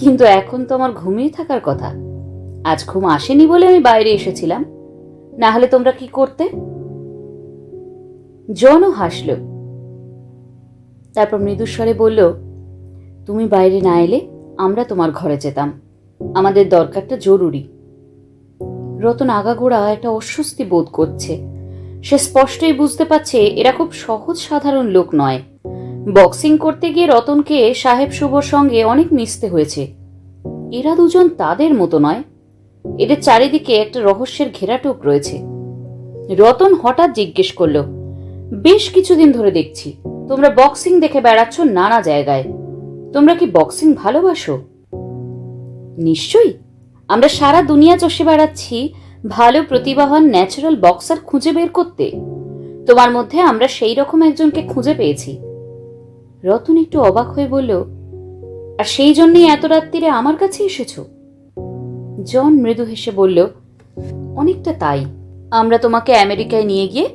কিন্তু এখন তো আমার ঘুমিয়ে থাকার কথা। আজ ঘুম আসেনি বলে আমি বাইরে এসেছিলাম, না হলে তোমরা কি করতে? জনও হাসল, তারপর মৃদুস্বরে বলল, তুমি বাইরে না এলে আমরা তোমার ঘরে যেতাম, আমাদের দরকারটা জরুরি। রতন আগাগোড়া একটা অস্বস্তি বোধ করছে। সে স্পষ্টই বুঝতে পারছে এরা খুব সহজ সাধারণ লোক নয়। বক্সিং করতে গিয়ে রতনকে সাহেব শুভর সঙ্গে অনেক মিশতে হয়েছে। এরা দুজন তাদের মতো নয়, এদের চারিদিকে একটা রহস্যের ঘেরাটোপ রয়েছে। রতন হঠাৎ জিজ্ঞেস করল, বেশ কিছুদিন ধরে দেখছি তোমরা বক্সিং দেখে বেড়াচ্ছ নানা জায়গায়, তোমরা কি বক্সিং ভালোবাসো? নিশ্চয়ই, আমরা সারা দুনিয়া চষে বেড়াচ্ছি ভালো প্রতিভাবান ন্যাচারাল বক্সার খুঁজে বের করতে। তোমার মধ্যে আমরা সেই রকম একজনকে খুঁজে পেয়েছি। রতন একটু অবাক হয়ে বলল, আর সেই জন্যই এত রাত্রিরে আমার কাছে এসেছো? জন মৃদু হেসে বলল, অনেকটা তাই। আমরা তোমাকে আমেরিকায় নিয়ে গিয়ে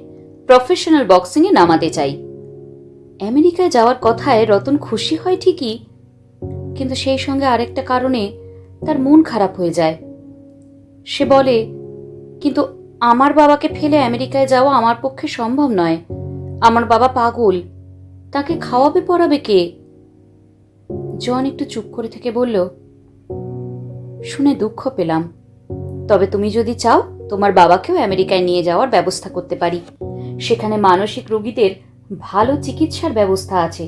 প্রফেশনাল বক্সিংয়ে নামাতে চাই। আমেরিকায় যাওয়ার কথায় রতন খুশি হয় ঠিকই, কিন্তু সেই সঙ্গে আরেকটা কারণে তার মন খারাপ হয়ে যায়। সে বলে, কিন্তু আমার বাবাকে ফেলে আমেরিকায় যাওয়া আমার পক্ষে সম্ভব নয়। আমার বাবা পাগল, তাকে খাওয়াবে পড়াবে কে? জন একটু চুপ করে থেকে বলল, শুনে দুঃখ পেলাম। তবে তুমি যদি চাও, তোমার বাবাকেও আমেরিকায় নিয়ে যাওয়ার ব্যবস্থা করতে পারি। সেখানে মানসিক রোগীদের ভালো চিকিৎসার ব্যবস্থা আছে।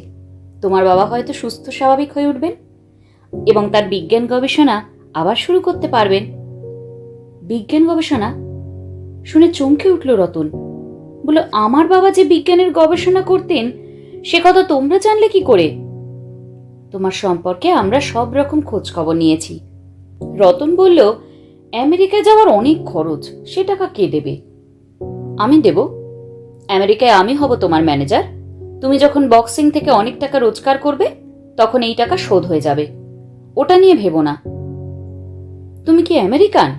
তোমার বাবা হয়তো সুস্থ স্বাভাবিক হয়ে উঠবেন এবং তার বিজ্ঞান গবেষণা আবার শুরু করতে পারবেন। বিজ্ঞান গবেষণা শুনে চমকে উঠল রতন। বলল, আমার বাবা যে বিজ্ঞানের গবেষণা করতেন সে কথা তোমরা জানলে কি করে? তোমার সম্পর্কে আমরা সব রকম খোঁজ খবর নিয়েছি। রতন বলল, আমেরিকায় যাওয়ার অনেক খরচ, সে টাকা কে দেবে? আমি দেব। আমেরিকায় আমি হব তোমার ম্যানেজার। তুমি যখন বক্সিং থেকে অনেক টাকা রোজগার করবে তখন এই টাকা শোধ হয়ে যাবে। ওটা নিয়ে ভেবো না। তুমি কি আমেরিকান?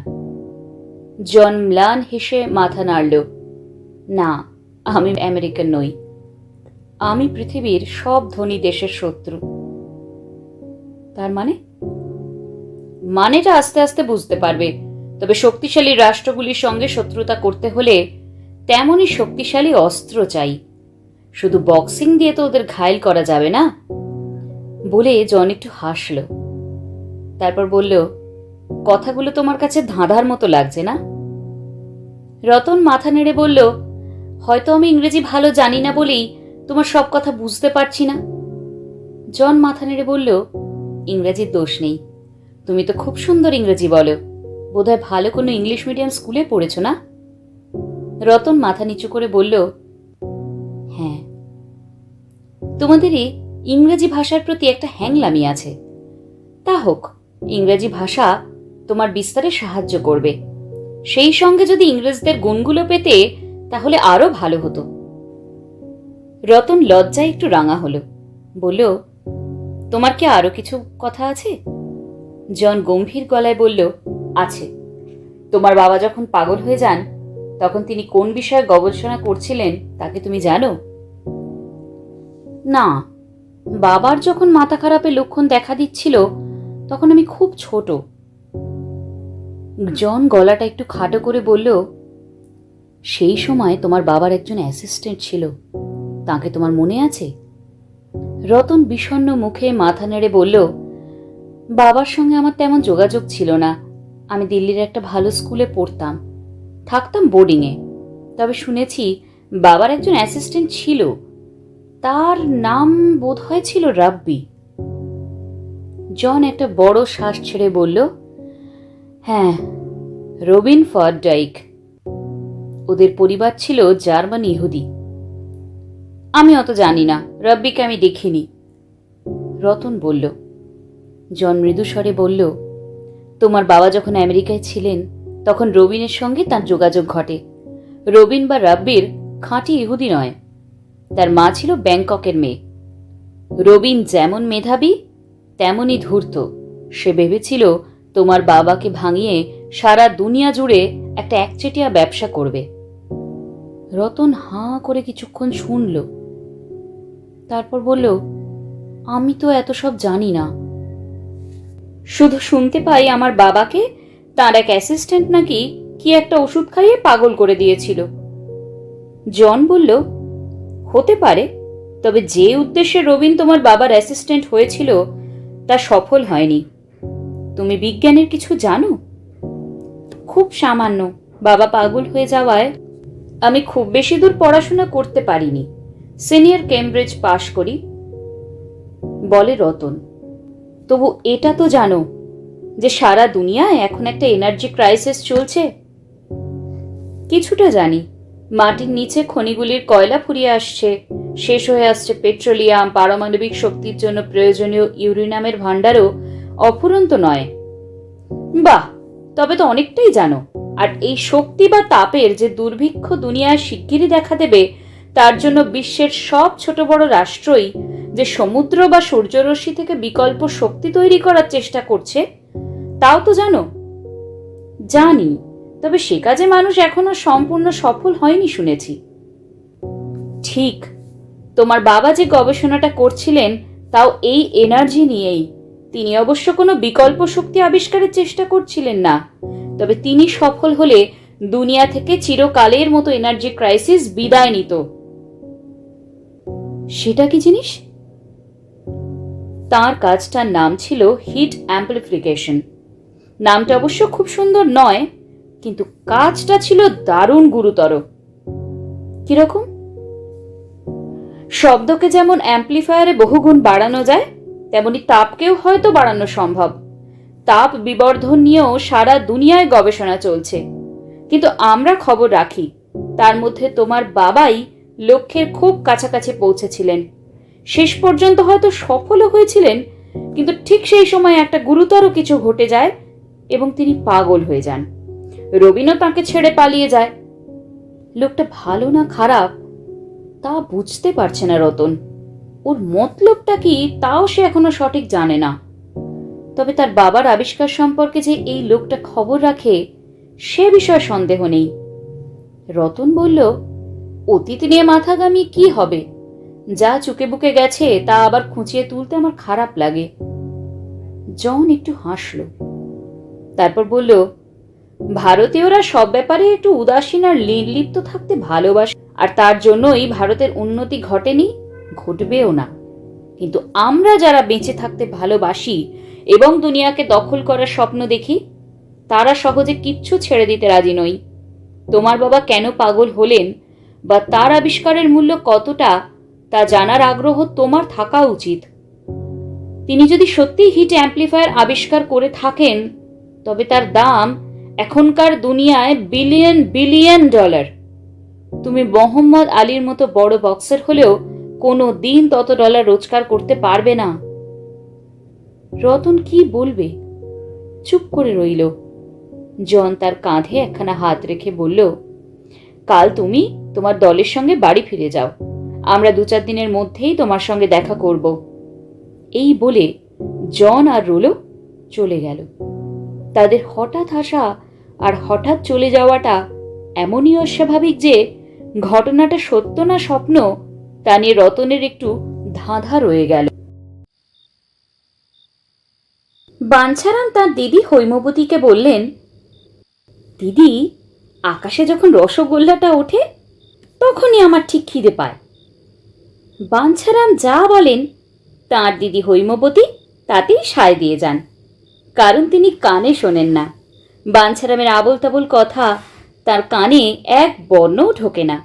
জন ম্লান হেসে মাথা নাড়ল। না, আমি আমেরিকান নই। আমি পৃথিবীর সব ধনী দেশের শত্রু। তার মানেটা আস্তে আস্তে বুঝতে পারবে। তবে শক্তিশালী রাষ্ট্রগুলির সঙ্গে শত্রুতা করতে হলে তেমনই শক্তিশালী অস্ত্র চাই। শুধু বক্সিং দিয়ে তো ওদের ঘায়েল করা যাবে না। বলে জন একটু হাসল। তারপর বলল, কথাগুলো তোমার কাছে ধাঁধার মতো লাগছে না? রতন মাথা নেড়ে বলল, হয়তো আমি ইংরেজি ভালো জানি না বলেই তোমার সব কথা বুঝতে পারছি না। জন মাথা নেড়ে বলল, ইংরেজির দোষ নেই। তুমি তো খুব সুন্দর ইংরেজি বলো। বোধহয় ভালো কোনো ইংলিশ মিডিয়াম স্কুলে পড়েছ না? রতন মাথা নিচু করে বলল, হ্যাঁ। তোমাদেরই ইংরেজি ভাষার প্রতি একটা হ্যাংলামি আছে। তা হোক, ইংরেজি ভাষা তোমার বিস্তারে সাহায্য করবে। সেই সঙ্গে যদি ইংরেজদের গুণগুলো পেতে তাহলে আরো ভালো হতো। রতন লজ্জায় একটু রাঙা হলো। বলল, তোমার কি আরো কিছু কথা আছে? জন গম্ভীর গলায় বলল, আছে। তোমার বাবা যখন পাগল হয়ে যান তখন তিনি কোন বিষয়ে গবেষণা করছিলেন তাকে তুমি জানো? না, বাবার যখন মাথা খারাপের লক্ষণ দেখা দিচ্ছিল তখন আমি খুব ছোট। জন গলাটা একটু খাটো করে বলল, সেই সময় তোমার বাবার একজন অ্যাসিস্ট্যান্ট ছিল, তাকে তোমার মনে আছে? রতন বিষণ্ণ মুখে মাথা নেড়ে বলল, বাবার সঙ্গে আমার তেমন যোগাযোগ ছিল না। আমি দিল্লির একটা ভালো স্কুলে পড়তাম, থাকতাম বোর্ডিংয়ে। তবে শুনেছি বাবার একজন অ্যাসিস্ট্যান্ট ছিল, তার নাম বোধহয় ছিল রাব্বি। জন একটা বড় শ্বাস ছেড়ে বলল, হ্যাঁ, রবিন ফরডাইক। ওদের পরিবার ছিল জার্মান ইহুদি। আমি অত জানি না, রাব্বিকে আমি দেখিনি। রতন বলল। জন মৃদুস্বরে বলল, তোমার বাবা যখন আমেরিকায় ছিলেন তখন রবিনের সঙ্গে তার যোগাযোগ ঘটে। রবিন বা রাব্বির খাঁটি ইহুদি নয়, তার মা ছিল ব্যাংককের মেয়ে। রবিন যেমন মেধাবী তেমনই ধূর্ত। সে ভেবেছিল তোমার বাবাকে ভাঙিয়ে সারা দুনিয়া জুড়ে একটা একচেটিয়া ব্যবসা করবে। রতন হাঁ করে কিছুক্ষণ শুনল, তারপর বলল, আমি তো এত সব জানি না। শুধু শুনতে পাই আমার বাবাকে তার এক অ্যাসিস্ট্যান্ট নাকি কি একটা ওষুধ খাইয়ে পাগল করে দিয়েছিল। জন বলল, হতে পারে, তবে যে উদ্দেশ্যে রবিন তোমার বাবার অ্যাসিস্ট্যান্ট হয়েছিল তা সফল হয়নি। তুমি বিজ্ঞানের কিছু জানো? খুব সামান্য। বাবা পাগল হয়ে যাওয়ায় আমি খুব বেশি দূর পড়াশোনা করতে পারিনি। সিনিয়র কেমব্রিজ পাশ করি। বলে রতন, তবু এটা তো জানো যে সারা দুনিয়ায় এখন একটা এনার্জি ক্রাইসিস চলছে? কিছুটা জানি। মাটির নিচে খনিগুলির কয়লা ফুরিয়ে আসছে, শেষ হয়ে আসছে পেট্রোলিয়াম, পারমাণবিক শক্তির জন্য প্রয়োজনীয় ইউরেনিয়ামের ভাণ্ডারও অফুরন্ত নয়। বাহ, তবে তো অনেকটাই জানো। আর এই শক্তি বা তাপের যে দুর্ভিক্ষ দুনিয়ায় শিগগিরই দেখা দেবে, তার জন্য বিশ্বের সব ছোট বড় রাষ্ট্রই যে সমুদ্র বা সূর্যরশ্মি থেকে বিকল্প শক্তি তৈরি করার চেষ্টা করছে, তাও তো জানো? জানি, তবে সে কাজে মানুষ এখনো সম্পূর্ণ সফল হয়নি শুনেছি। ঠিক, তোমার বাবা যে গবেষণাটা করছিলেন তাও এই এনার্জি নিয়েই। তিনি অবশ্য কোনো বিকল্প শক্তি আবিষ্কারের চেষ্টা করছিলেন না, তবে তিনি সফল হলে দুনিয়া থেকে চিরকালের মতো এনার্জি ক্রাইসিস বিদায় নিত। সেটা কি জিনিস? তার কাজটার নাম ছিল হিট অ্যাম্পলিফিকেশন। নামটা অবশ্য খুব সুন্দর নয়, কিন্তু কাজটা ছিল দারুণ গুরুতর। কিরকম? শব্দকে যেমন অ্যাম্পলিফায়ারে বহুগুণ বাড়ানো যায়, তেমনি তাপকেও হয়তো বাড়ানো সম্ভব। তাপ বিবর্ধন নিয়েও সারা দুনিয়ায় গবেষণা চলছে, কিন্তু আমরা খবর রাখি তার মধ্যে তোমার বাবাই লক্ষ্যের খুব কাছাকাছি পৌঁছেছিলেন। শেষ পর্যন্ত হয়তো সফলও হয়েছিলেন, কিন্তু ঠিক সেই সময় একটা গুরুতর কিছু ঘটে যায় এবং তিনি পাগল হয়ে যান। রবিনও তাকে ছেড়ে পালিয়ে যায়। লোকটা ভালো না খারাপ তা বুঝতে পারছে না রতন। ওর মতলবটা কি তাও সে এখনো সঠিক জানে না। তবে তার বাবার আবিষ্কার সম্পর্কে যে এই লোকটা খবর রাখে সে বিষয়ে সন্দেহ নেই। রতন বলল, অতীত নিয়ে মাথা ঘামিয়ে কি হবে? যা চুকে বুকে গেছে তা আবার খুঁচিয়ে তুলতে আমার খারাপ লাগে। জন একটু হাসল, তারপর বলল, ভারতীয়রা সব ব্যাপারে একটু উদাসীন আর নির্লিপ্ত থাকতে ভালোবাসে, আর তার জন্যই ভারতের উন্নতি ঘটেনি, ঘটবেও না। কিন্তু আমরা যারা বেঁচে থাকতে ভালোবাসি এবং দুনিয়াকে দখল করার স্বপ্ন দেখি, তারা সহজে কিচ্ছু ছেড়ে দিতে রাজি নই। তোমার বাবা কেন পাগল হলেন বা তার আবিষ্কারের মূল্য কতটা তা জানার আগ্রহ তোমার থাকা উচিত। তিনি যদি সত্যি হিট অ্যাম্পলিফায়ার আবিষ্কার করে থাকেন, তবে তার দাম এখনকার দুনিয়ায় বিলিয়ন বিলিয়ন ডলার। তুমি মোহাম্মদ আলীর মতো বড় বক্সার হলেও কোনো দিন তত ডলার রোজগার করতে পারবে না। রতন কি বলবে, চুপ করে রইল। জন তার কাঁধে একখানা হাত রেখে বলল, কাল তুমি তোমার দলের সঙ্গে বাড়ি ফিরে যাও। আমরা 2-4 দিনের মধ্যেই তোমার সঙ্গে দেখা করব। এই বলে জন আর রোলো চলে গেল। তাদের হঠাৎ আসা আর হঠাৎ চলে যাওয়াটা এমনই অস্বাভাবিক যে ঘটনাটা সত্য না স্বপ্ন তা নিয়ে রতনের একটু ধাঁধা রয়ে গেল। বাঞ্ছারাম তার দিদি হৈমবতীকে বললেন, দিদি, আকাশে যখন রসগোল্লাটা ওঠে তখনই আমার ঠিক খিদে পায়। বাঞ্ছারাম যা বলেন তাঁর দিদি হৈমবতী তাতেই সায় দিয়ে যান, কারণ তিনি কানে শোনেন না। বাঞ্ছারামের আবোল তাবোল কথা তার কানে এক বর্ণও ঢোকে না।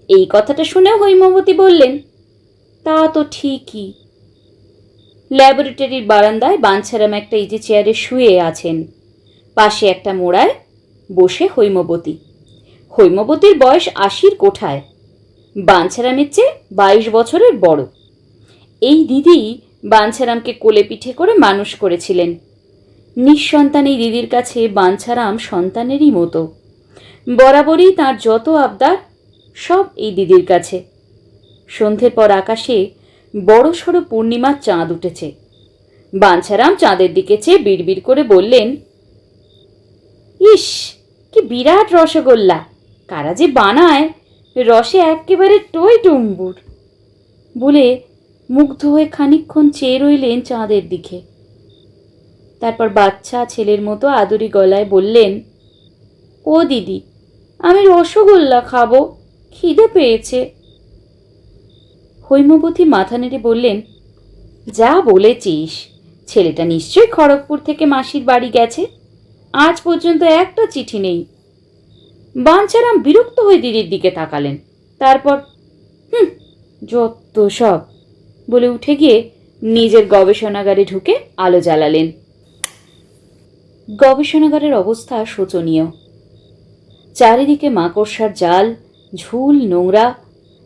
এই কথাটা শুনেও হৈমবতী বললেন, তা তো ঠিকই। ল্যাবরেটরির বারান্দায় বাঞ্ছারাম একটা ইজি চেয়ারে শুয়ে আছেন। পাশে একটা মোড়ায় বসে হৈমবতী। হৈমবতীর বয়স 80-র কোঠায়, বাঞ্ছারামের চেয়ে 22 বছরের বড়। এই দিদি বাঞ্ছারামকে কোলে পিঠে করে মানুষ করেছিলেন। নিঃসন্তান এই দিদির কাছে বাঞ্ছারাম সন্তানেরই মতো। বরাবরই তার যত আবদার সব এই দিদির কাছে। সন্ধ্যের পর আকাশে বড় সড়ো পূর্ণিমার চাঁদ উঠেছে। বাঞ্ছারাম চাঁদের দিকে চেয়ে বিড়বিড় করে বললেন, ইস, কি বিরাট রসগোল্লা! কারা যে বানায়, রসে একেবারে টই টুম্বুর। বলে মুগ্ধ হয়ে খানিকক্ষণ চেয়ে রইলেন চাঁদের দিকে। তারপর বাচ্চা ছেলের মতো আদুরি গলায় বললেন, ও দিদি, আমি রসগোল্লা খাবো, খিদে পেয়েছে। হৈমবতী মাথা নেড়ে বললেন, যা বলেছিস, ছেলেটা নিশ্চয়ই খড়গপুর থেকে মাসির বাড়ি গেছে। আজ পর্যন্ত একটা চিঠি নেই। বাঞ্ছারাম বিরক্ত হয়ে দিদির দিকে তাকালেন। তারপর যত সব বলে উঠে গিয়ে নিজের গবেষণাগারে ঢুকে আলো জ্বালালেন। গবেষণাগারের অবস্থা শোচনীয়। চারিদিকে মাকড়সার জাল, ঝুল, নোংরা।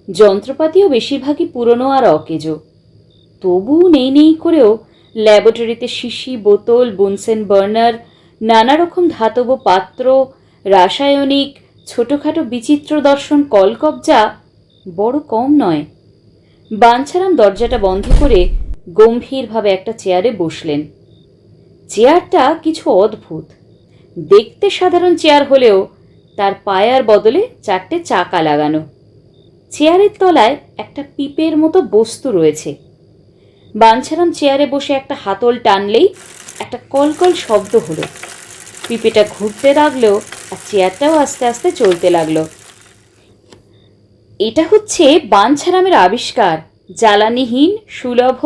যন্ত্রপাতিও বেশিরভাগই পুরনো আর অকেজো। তবু নেই নেই করেও ল্যাবরেটরিতে শিশি, বোতল, বুনসেন বার্নার, নানা রকম ধাতব পাত্র, রাসায়নিক, ছোটখাটো বিচিত্র দর্শন কলকবজা বড় কম নয়। বাঞ্ছারাম দরজাটা বন্ধ করে গম্ভীরভাবে একটা চেয়ারে বসলেন। চেয়ারটা কিছু অদ্ভুত। দেখতে সাধারণ চেয়ার হলেও তার পায়ার বদলে 4টে চাকা লাগানো। চেয়ারের তলায় একটা পিপের মতো বস্তু রয়েছে। বাঞ্ছারাম চেয়ারে বসে একটা হাতল টানলেই একটা কলকল শব্দ হলো। পিপেটা ঘুরতে লাগলো আর চেয়ারটাও আস্তে আস্তে চলতে লাগলো। এটা হচ্ছে বাঞ্ছারামের আবিষ্কার, জ্বালানিহীন সুলভ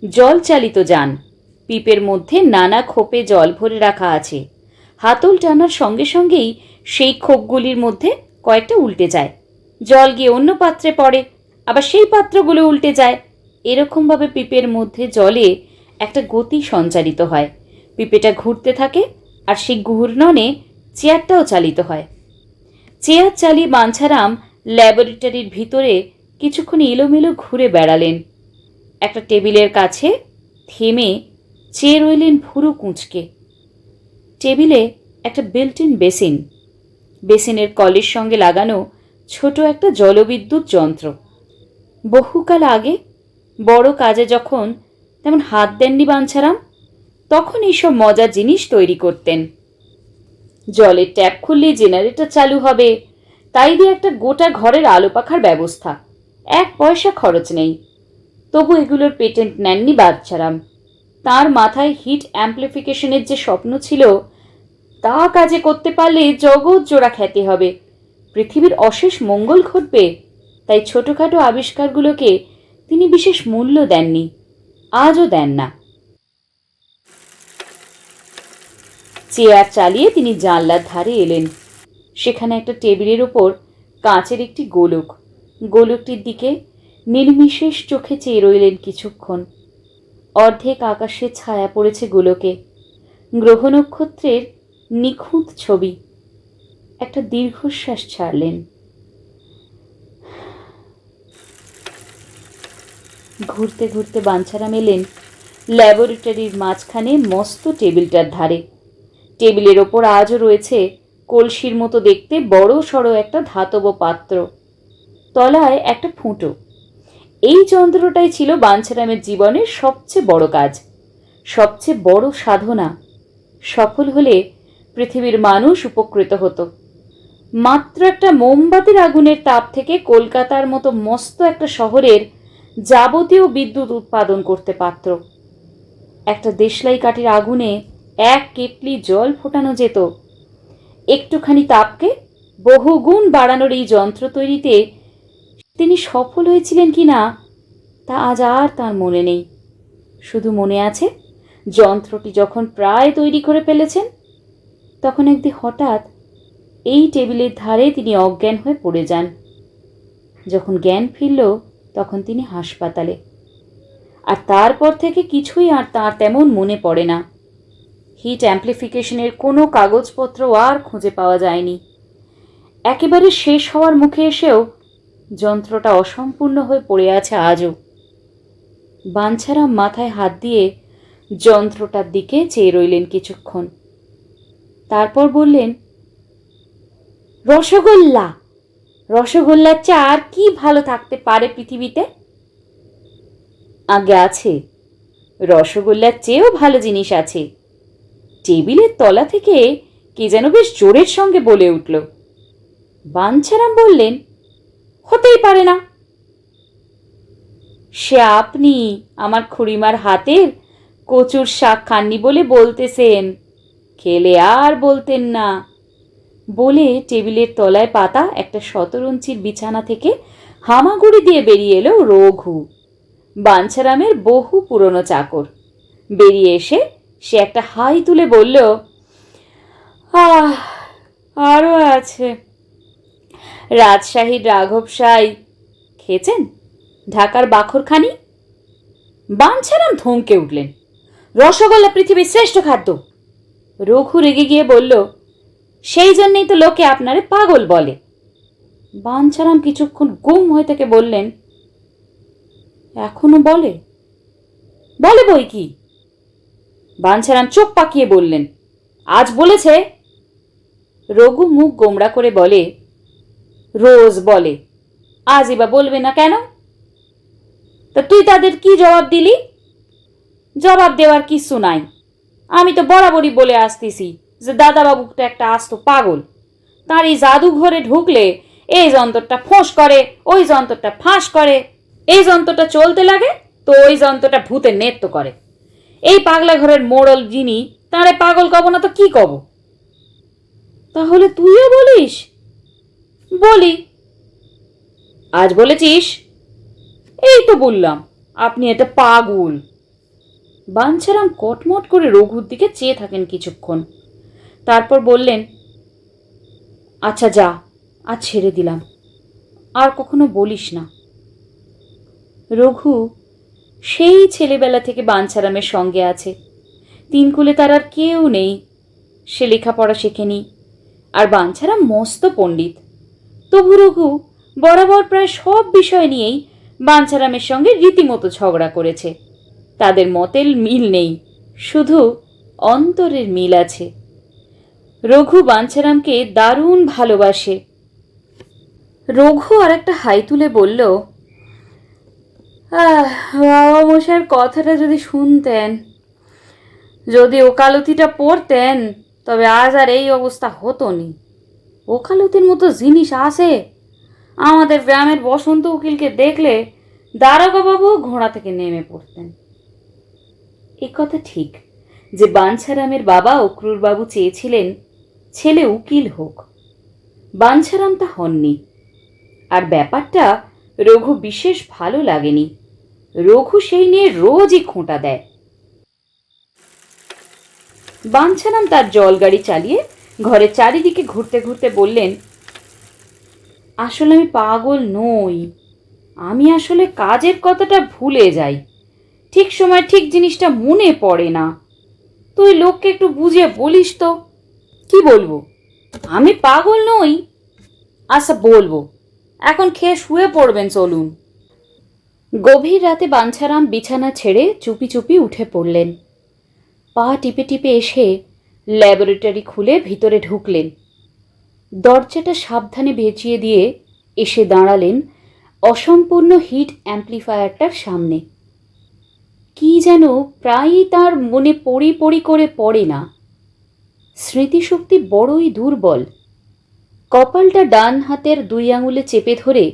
জলচালিত যান। পিপের মধ্যে নানা খোপে জল ভরে রাখা আছে। হাতল টানার সঙ্গে সঙ্গেই সেই খোপগুলির মধ্যে কয়েকটা উল্টে যায়, জল গিয়ে অন্য পাত্রে পড়ে, আবার সেই পাত্রগুলো উল্টে যায়। এরকমভাবে পিপের মধ্যে জলে একটা গতি সঞ্চারিত হয়। পিপেটা ঘুরতে থাকে আর সেই ঘূর্ণনে চেয়ারটাও চালিত হয়। চেয়ার চালিয়ে বাঞ্ছারাম ল্যাবরেটরির ভিতরে কিছুক্ষণ এলোমেলো ঘুরে বেড়ালেন। একটা টেবিলের কাছে থেমে চেয়ে রইলেন ভুরু কুঁচকে। টেবিলে একটা বিল্ট ইন বেসিন, বেসিনের কলের সঙ্গে লাগানো ছোট একটা জলবিদ্যুৎ যন্ত্র। বহুকাল আগে বড় কাজে যখন তেমন হাত দেননি বাঞ্ছারাম, তখন এইসব মজার জিনিস তৈরি করতেন। জলের ট্যাপ খুললেই জেনারেটর চালু হবে, তাই দিয়ে একটা গোটা ঘরের আলো পাখার ব্যবস্থা। 1 পয়সা খরচ নেই। তবু এগুলোর পেটেন্ট নেননি বাঞ্ছারাম। তার মাথায় হিট অ্যাম্প্লিফিকেশনের যে স্বপ্ন ছিল, তা কাজে করতে পারলে জগৎ জোড়া খ্যাতি হবে, পৃথিবীর অশেষ মঙ্গল ঘটবে। তাই ছোটখাটো আবিষ্কারগুলোকে তিনি বিশেষ মূল্য দেননি, আজও দেন না। চেয়ার চালিয়ে তিনি জানলার ধারে এলেন। সেখানে একটা টেবিলের ওপর কাঁচের একটি গোলক। গোলকটির দিকে নির্বিশেষ চোখে চেয়ে রইলেন কিছুক্ষণ। অর্ধেক আকাশে ছায়া পড়েছে গোলকে, গ্রহ নক্ষত্রের নিখুঁত ছবি। একটা দীর্ঘশ্বাস ছাড়লেন। ঘুরতে ঘুরতে বাঞ্ছারাম এলেন ল্যাবরেটরির মাঝখানে মস্ত টেবিলটার ধারে। টেবিলের ওপর আজও রয়েছে কলসির মতো দেখতে বড় সড়ো একটা ধাতব পাত্র, তলায় একটা ফুটো। এই যন্ত্রটাই ছিল বাঞ্ছারামের জীবনের সবচেয়ে বড় কাজ, সবচেয়ে বড় সাধনা। সফল হলে পৃথিবীর মানুষ উপকৃত হতো। মাত্র একটা মোমবাতির আগুনের তাপ থেকে কলকাতার মতো মস্ত একটা শহরের যাবতীয় বিদ্যুৎ উৎপাদন করতে পারত। একটা দেশলাই কাঠির আগুনে 1 কেটলি জল ফোটানো যেত। একটুখানি তাপকে বহুগুণ বাড়ানোর এই যন্ত্র তৈরিতে তিনি সফল হয়েছিলেন কিনা তা আজ আর তার মনে নেই। শুধু মনে আছে, যন্ত্রটি যখন প্রায় তৈরি করে ফেলেছেন, তখন একদিন হঠাৎ এই টেবিলের ধারে তিনি অজ্ঞান হয়ে পড়ে যান। যখন জ্ঞান ফিরল, তখন তিনি হাসপাতালে। আর তারপর থেকে কিছুই আর তার তেমন মনে পড়ে না। হিট অ্যাম্প্লিফিকেশনের কোনো কাগজপত্র আর খুঁজে পাওয়া যায়নি। একেবারে শেষ হওয়ার মুখে এসেও যন্ত্রটা অসম্পূর্ণ হয়ে পড়ে আছে আজও। বাঞ্ছারাম মাথায় হাত দিয়ে যন্ত্রটার দিকে চেয়ে রইলেন কিছুক্ষণ। তারপর বললেন, রসগোল্লা। রসগোল্লার চেয়ে আর কি ভালো থাকতে পারে পৃথিবীতে? আগে আছে, রসগোল্লার চেয়েও ভালো জিনিস আছে। টেবিলের তলা থেকে কে যেন বেশ জোরের সঙ্গে বলে উঠল। বাঞ্ছারাম বললেন, হতেই পারে না। সে আপনি আমার খুড়িমার হাতের কচুর শাক খাননি বলে বলতেছেন, খেলে আর বলতেন না। বলে টেবিলের তলায় পাতা একটা 17 ইঞ্চির বিছানা থেকে হামাগুড়ি দিয়ে বেরিয়ে এলো রঘু, বাঞ্ছারামের বহু পুরনো চাকর। বেরিয়ে এসে সে একটা হাই তুলে বলল, আরও আছে। রাজশাহীর রাঘব সাই খেয়েছেন? ঢাকার বাখরখানি? বাঞ্ছারাম ধমকে উঠলেন, রসগোল্লা পৃথিবীর শ্রেষ্ঠ খাদ্য। রঘু রেগে গিয়ে বলল, সেই জন্যই তো লোকে আপনারে পাগল বলে। বাঞ্ছারাম কিছুক্ষণ গুম হয়ে থেকে বললেন, এখনো বলে? বলে বই কি? বাঞ্ছারাম চোখ পাকিয়ে বললেন, আজ বলেছে। রঘু মুখ গোমড়া করে বলে, রোজ বলে, আজই বা বলবে না কেন? তা তুই তাদের কি জবাব দিলি? জবাব দেওয়ার কিছু নাই। আমি তো বরাবরই বলে আসতেছি যে দাদাবাবুটা একটা আস্ত পাগল। তার এই জাদুঘরে ঢুকলে এই যন্ত্রটা ফোঁস করে, ওই যন্ত্রটা ফাঁস করে, এই যন্ত্রটা চলতে লাগে তো ওই যন্ত্রটা ভূতের নৃত্য করে। এই পাগলা ঘরের মোড়ল যিনি, তারে পাগল কব না তো কি কব? তাহলে তুইও বলিস? বলি। আজ বলেছিস? এই তো বললাম আপনি একটা পাগল। বাঞ্ছারাম কটমট করে রঘুর দিকে চেয়ে থাকেন কিছুক্ষণ, তারপর বললেন, আচ্ছা যা, আজ ছেড়ে দিলাম, আর কখনো বলিস না। রঘু সেই ছেলেবেলা থেকে বাঞ্ছারামের সঙ্গে আছে। তিনকুলে তার আর কেউ নেই। সে লেখাপড়া শেখেনি, আর বাঞ্ছারাম মস্ত পণ্ডিত। তবু রঘু বরাবর প্রায় সব বিষয় নিয়েই বাঞ্ছারামের সঙ্গে রীতিমতো ঝগড়া করেছে। তাদের মতের মিল নেই, শুধু অন্তরের মিল আছে। রঘু বাঞ্ছারামকে দারুণ ভালোবাসে। রঘু আর একটা হাই তুলে বলল, বাবা মশাইয়ের কথাটা যদি শুনতেন, যদি ওকালতিটা পড়তেন, তবে আজ আর এই অবস্থা হতো নি। ওকালতির মতো জিনিস আছে? আমাদের গ্রামের বসন্ত উকিলকে দেখলে দারোগা বাবু ঘোড়া থেকে নেমে পড়তেন। এ কথা ঠিক যে বাঞ্ছারামের বাবা অক্রুরবাবু চেয়েছিলেন ছেলে উকিল হোক। বাঞ্ছারাম তা হননি, আর ব্যাপারটা রঘু বিশেষ ভালো লাগেনি। রঘু সেই নিয়ে রোজই খোঁটা দেয়। বাঞ্ছারাম তার জলগাড়ি চালিয়ে ঘরের চারিদিকে ঘুরতে ঘুরতে বললেন, আসলে আমি পাগল নই। আমি আসলে কাজের কথাটা ভুলে যাই, ঠিক সময় ঠিক জিনিসটা মনে পড়ে না। তুই লোককে একটু বুঝিয়ে বলিস তো। কি বলবো? আমি পাগল নই? আচ্ছা বলবো, এখন খেয়ে শুয়ে পড়বেন, চলুন। গভীর রাতে বাঞ্ছারাম বিছানা ছেড়ে চুপি চুপি উঠে পড়লেন। পা টিপে টিপে এসে ল্যাবরেটরি খুলে ভিতরে ঢুকলেন। দরজাটা সাবধানে ভেজিয়ে দিয়ে এসে দাঁড়ালেন অসম্পূর্ণ হিট অ্যাম্প্লিফায়ারটার সামনে। কি যেন প্রায়ই তার মনে পড়ি পড়ি করে পড়ে না। স্মৃতিশক্তি বড়ই দুর্বল। কপালটা ডান হাতের 2 আঙুলে চেপে ধরে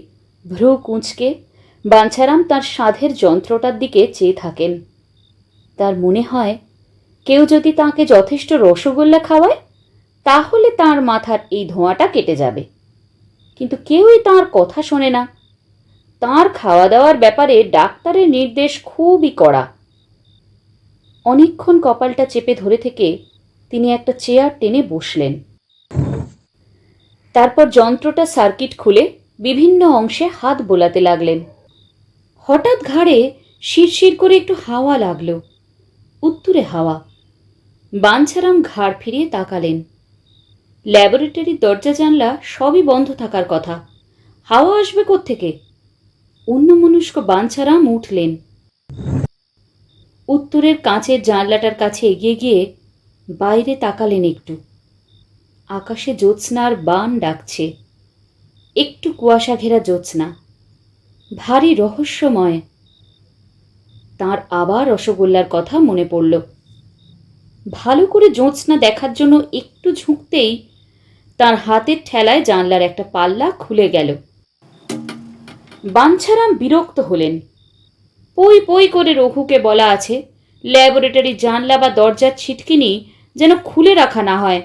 ভ্রু কুঁচকে বাঞ্ছারাম তার সাধের যন্ত্রটার দিকে চেয়ে থাকেন। তার মনে হয় কেউ যদি তাকে যথেষ্ট রসগোল্লা খাওয়ায়, তাহলে তার মাথার এই ধোঁয়াটা কেটে যাবে। কিন্তু কেউই তার কথা শোনে না। তার খাওয়া দাওয়ার ব্যাপারে ডাক্তারের নির্দেশ খুবই কড়া। অনেকক্ষণ কপালটা চেপে ধরে থেকে তিনি একটা চেয়ার টেনে বসলেন। তারপর যন্ত্রটা সার্কিট খুলে বিভিন্ন অংশে হাত বোলাতে লাগলেন। হঠাৎ ঘাড়ে শিরশির করে একটু হাওয়া লাগলো, উত্তুরে হাওয়া। বাঞ্ছারাম ঘাড় ফিরিয়ে তাকালেন। ল্যাবরেটরির দরজা জানলা সবই বন্ধ থাকার কথা, হাওয়া আসবে কোত্থেকে? অন্যমনস্ক বাঞ্ছারাম উঠলেন। উত্তরের কাঁচের জানলাটার কাছে এগিয়ে গিয়ে বাইরে তাকালেন একটু। আকাশে জ্যোৎস্নার বান ডাকছে। একটু কুয়াশা ঘেরা জ্যোৎস্না, ভারী রহস্যময়। তার আবার রসগোল্লার কথা মনে পড়ল। ভালো করে জ্যোৎস্না দেখার জন্য একটু ঝুঁকতেই তার হাতের ঠেলায় জানলার একটা পাল্লা খুলে গেল। বাঞ্ছারাম বিরক্ত হলেন। পই পই করে রঘুকে বলা আছে ল্যাবরেটরি জানলা বা দরজার ছিটকিনি যেন খুলে রাখা না হয়।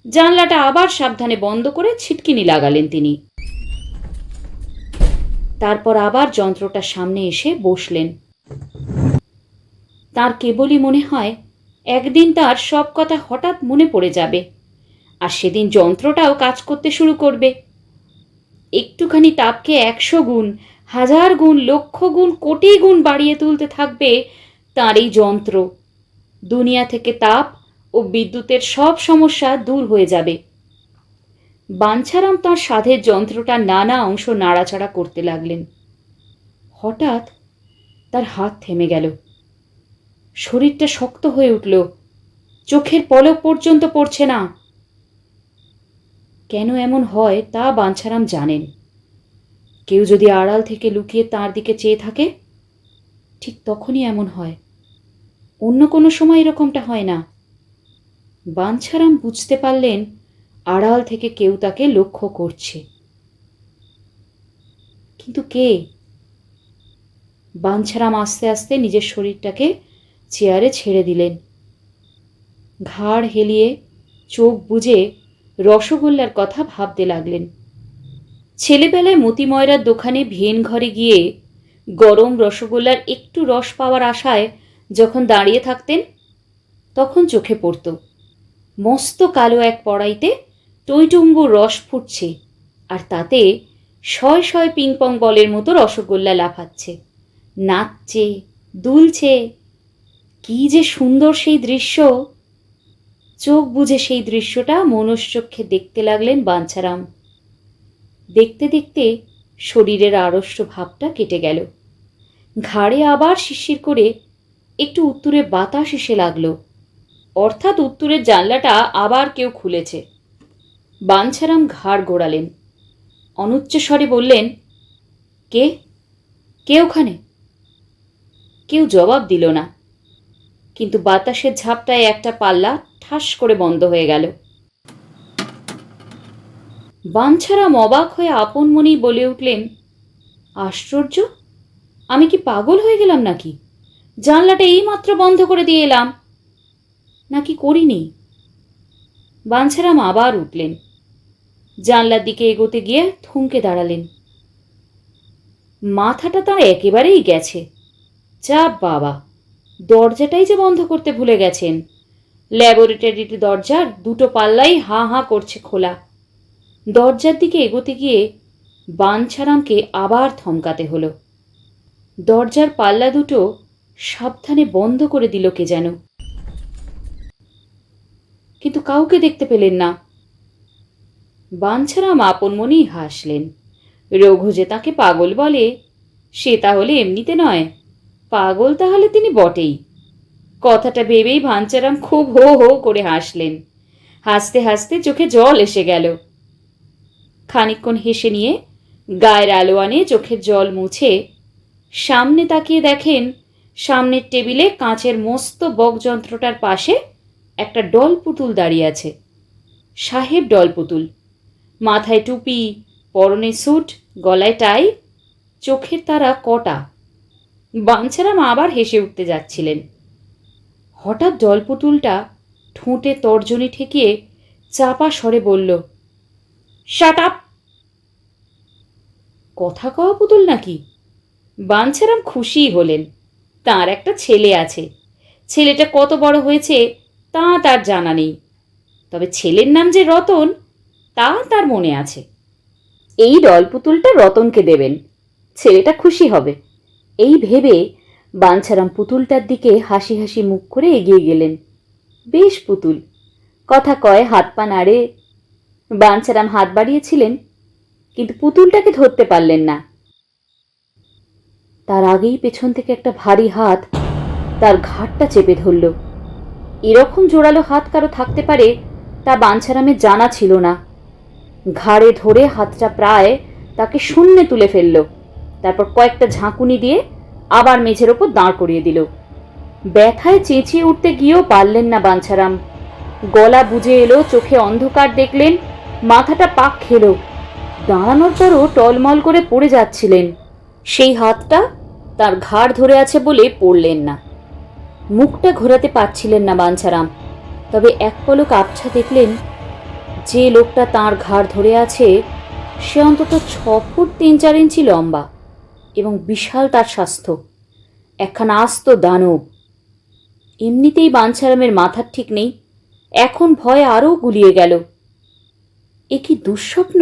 জানলাটা আবার সাবধানে বন্ধ করে ছিটকিনি লাগালেন তিনি। তারপর আবার যন্ত্রটার সামনে এসে বসলেন। তার কেবলই মনে হয় একদিন তার সব কথা হঠাৎ মনে পড়ে যাবে, আর সেদিন যন্ত্রটাও কাজ করতে শুরু করবে। একটুখানি তাপকে 100 গুণ, 1000 গুণ, লক্ষ গুণ, কোটি গুণ বাড়িয়ে তুলতে থাকবে তার এই যন্ত্র। দুনিয়া থেকে তাপ ও বিদ্যুতের সব সমস্যা দূর হয়ে যাবে। বাঞ্ছারাম তাঁর সাধের যন্ত্রটার নানা অংশ নাড়াচাড়া করতে লাগলেন। হঠাৎ তার হাত থেমে গেল। শরীরটা শক্ত হয়ে উঠল, চোখের পলক পর্যন্ত পড়ছে না। কেন এমন হয় তা বাঞ্ছারাম জানেন। কেউ যদি আড়াল থেকে লুকিয়ে তার দিকে চেয়ে থাকে, ঠিক তখনই এমন হয়, অন্য কোনো সময় এরকমটা হয় না। বাঞ্ছারাম বুঝতে পারলেন আড়াল থেকে কেউ তাকে লক্ষ্য করছে। কিন্তু কে? বাঞ্ছারাম আস্তে আস্তে নিজের শরীরটাকে চেয়ারে ছেড়ে দিলেন। ঘাড় হেলিয়ে চোখ বুজে রসগোল্লার কথা ভাবতে লাগলেন। ছেলেবেলায় মতিময়রার দোকানে ভেন ঘরে গিয়ে গরম রসগোল্লার একটু রস পাওয়ার আশায় যখন দাঁড়িয়ে থাকতেন, তখন চোখে পড়ত মস্ত কালো এক কড়াইতে টইটুম্বুর রস ফুটছে, আর তাতে শয় শয় পিংপং বলের মতো রসগোল্লা লাফাচ্ছে, নাচছে, দুলছে। কি যে সুন্দর সেই দৃশ্য! চোখ বুজে সেই দৃশ্যটা মনুষ্যক্ষে দেখতে লাগলেন বাঞ্ছারাম। দেখতে দেখতে শরীরের আড়ষ্ট ভাবটা কেটে গেল। ঘাড়ে আবার শিরশির করে একটু উত্তুরে বাতাস এসে লাগলো, অর্থাৎ উত্তুরের জানলাটা আবার কেউ খুলেছে। বাঞ্ছারাম ঘাড় ঘোরালেন, অনুচ্চ স্বরে বললেন, কে? কে ওখানে? কেউ জবাব দিল না, কিন্তু বাতাসের ঝাপটায় একটা পাল্লা ঠাস করে বন্ধ হয়ে গেল। বাঞ্ছারাম অবাক হয়ে আপন মনেই বলে উঠলেন, আশ্চর্য, আমি কি পাগল হয়ে গেলাম নাকি? জানলাটা এইমাত্র বন্ধ করে দিয়ে এলাম, নাকি করিনি? বাঞ্ছারাম আবার উঠলেন, জানলার দিকে এগোতে গিয়ে থমকে দাঁড়ালেন। মাথাটা তার একেবারেই গেছে। যা বাবা, দরজাটাই যে বন্ধ করতে ভুলে গেছেন। ল্যাবরেটরির দরজার দুটো পাল্লাই হাঁ হাঁ করছে খোলা। দরজার দিকে এগোতে গিয়ে বাঞ্ছারামকে আবার থমকাতে হলো। দরজার পাল্লা দুটো সাবধানে বন্ধ করে দিল কে যেন, কিন্তু কাউকে দেখতে পেলেন না। বাঞ্ছারাম আপন মনেই হাসলেন। রঘু যে তাকে পাগল বলে, সে তাহলে এমনিতে নয়, পাগল তাহলে তিনি বটেই। কথাটা ভেবেই বাঞ্ছারাম খুব হো হো করে হাসলেন। হাসতে হাসতে চোখে জল এসে গেল। খানিকক্ষণ হেসে নিয়ে গায়ের আলো আনে চোখের জল মুছে সামনে তাকিয়ে দেখেন, সামনের টেবিলে কাঁচের মস্ত বকযন্ত্রটার পাশে একটা ডল পুতুল দাঁড়িয়ে আছে। সাহেব ডল পুতুল, মাথায় টুপি, পরনে স্যুট, গলায় টাই, চোখের তারা কটা। বাঞ্ছারাম আবার হেসে উঠতে যাচ্ছিলেন, হঠাৎ ডল পুতুলটা ঠোঁটে তর্জনী ঠেকিয়ে চাপা স্বরে বলল, শাট আপ! কথা কওয়া পুতুল নাকি? বাঞ্ছারাম খুশিই হলেন। তার একটা ছেলে আছে, ছেলেটা কত বড় হয়েছে তা তার জানা নেই, তবে ছেলের নাম যে রতন তা তার মনে আছে। এই ডল পুতুলটা রতনকে দেবেন, ছেলেটা খুশি হবে, এই ভেবে বাঞ্ছারাম পুতুলটার দিকে হাসি হাসি মুখ করে এগিয়ে গেলেন। বেশ পুতুল, কথা কয়, হাত পা নাড়ে। বাঞ্ছারাম হাত বাড়িয়েছিলেন, কিন্তু পুতুলটাকে ধরতে পারলেন না। তার আগেই পেছন থেকে একটা ভারী হাত তার ঘাড়টা চেপে ধরল। এরকম জোরালো হাত কারো থাকতে পারে তা বাঞ্ছারামের জানা ছিল না। ঘাড়ে ধরে হাতটা প্রায় তাকে শূন্যে তুলে ফেলল, তারপর কয়েকটা ঝাঁকুনি দিয়ে আবার মেঝের ওপর দাঁড় করিয়ে দিল। ব্যথায় চেঁচিয়ে উঠতে গিয়েও পারলেন না বাঞ্ছারাম। গলা বুজে এলো, চোখে অন্ধকার দেখলেন, মাথাটা পাক খেল। দাঁড়ানোর পরও টলমল করে পড়ে যাচ্ছিলেন। সেই হাতটা তার ঘাড় ধরে আছে বলে পড়লেন না। মুখটা ঘোরাতে পারছিলেন না বাঞ্ছারাম, তবে এক পলক আবছা দেখলেন, যে লোকটা তাঁর ঘাড় ধরে আছে সে অন্তত 6 ফুট 3-4 ইঞ্চি লম্বা এবং বিশাল তার স্বাস্থ্য, একখানা আস্ত দানব। এমনিতেই বাঞ্ছারামের মাথার ঠিক নেই, এখন ভয়ে আরও গুলিয়ে গেল। এ কি দুঃস্বপ্ন?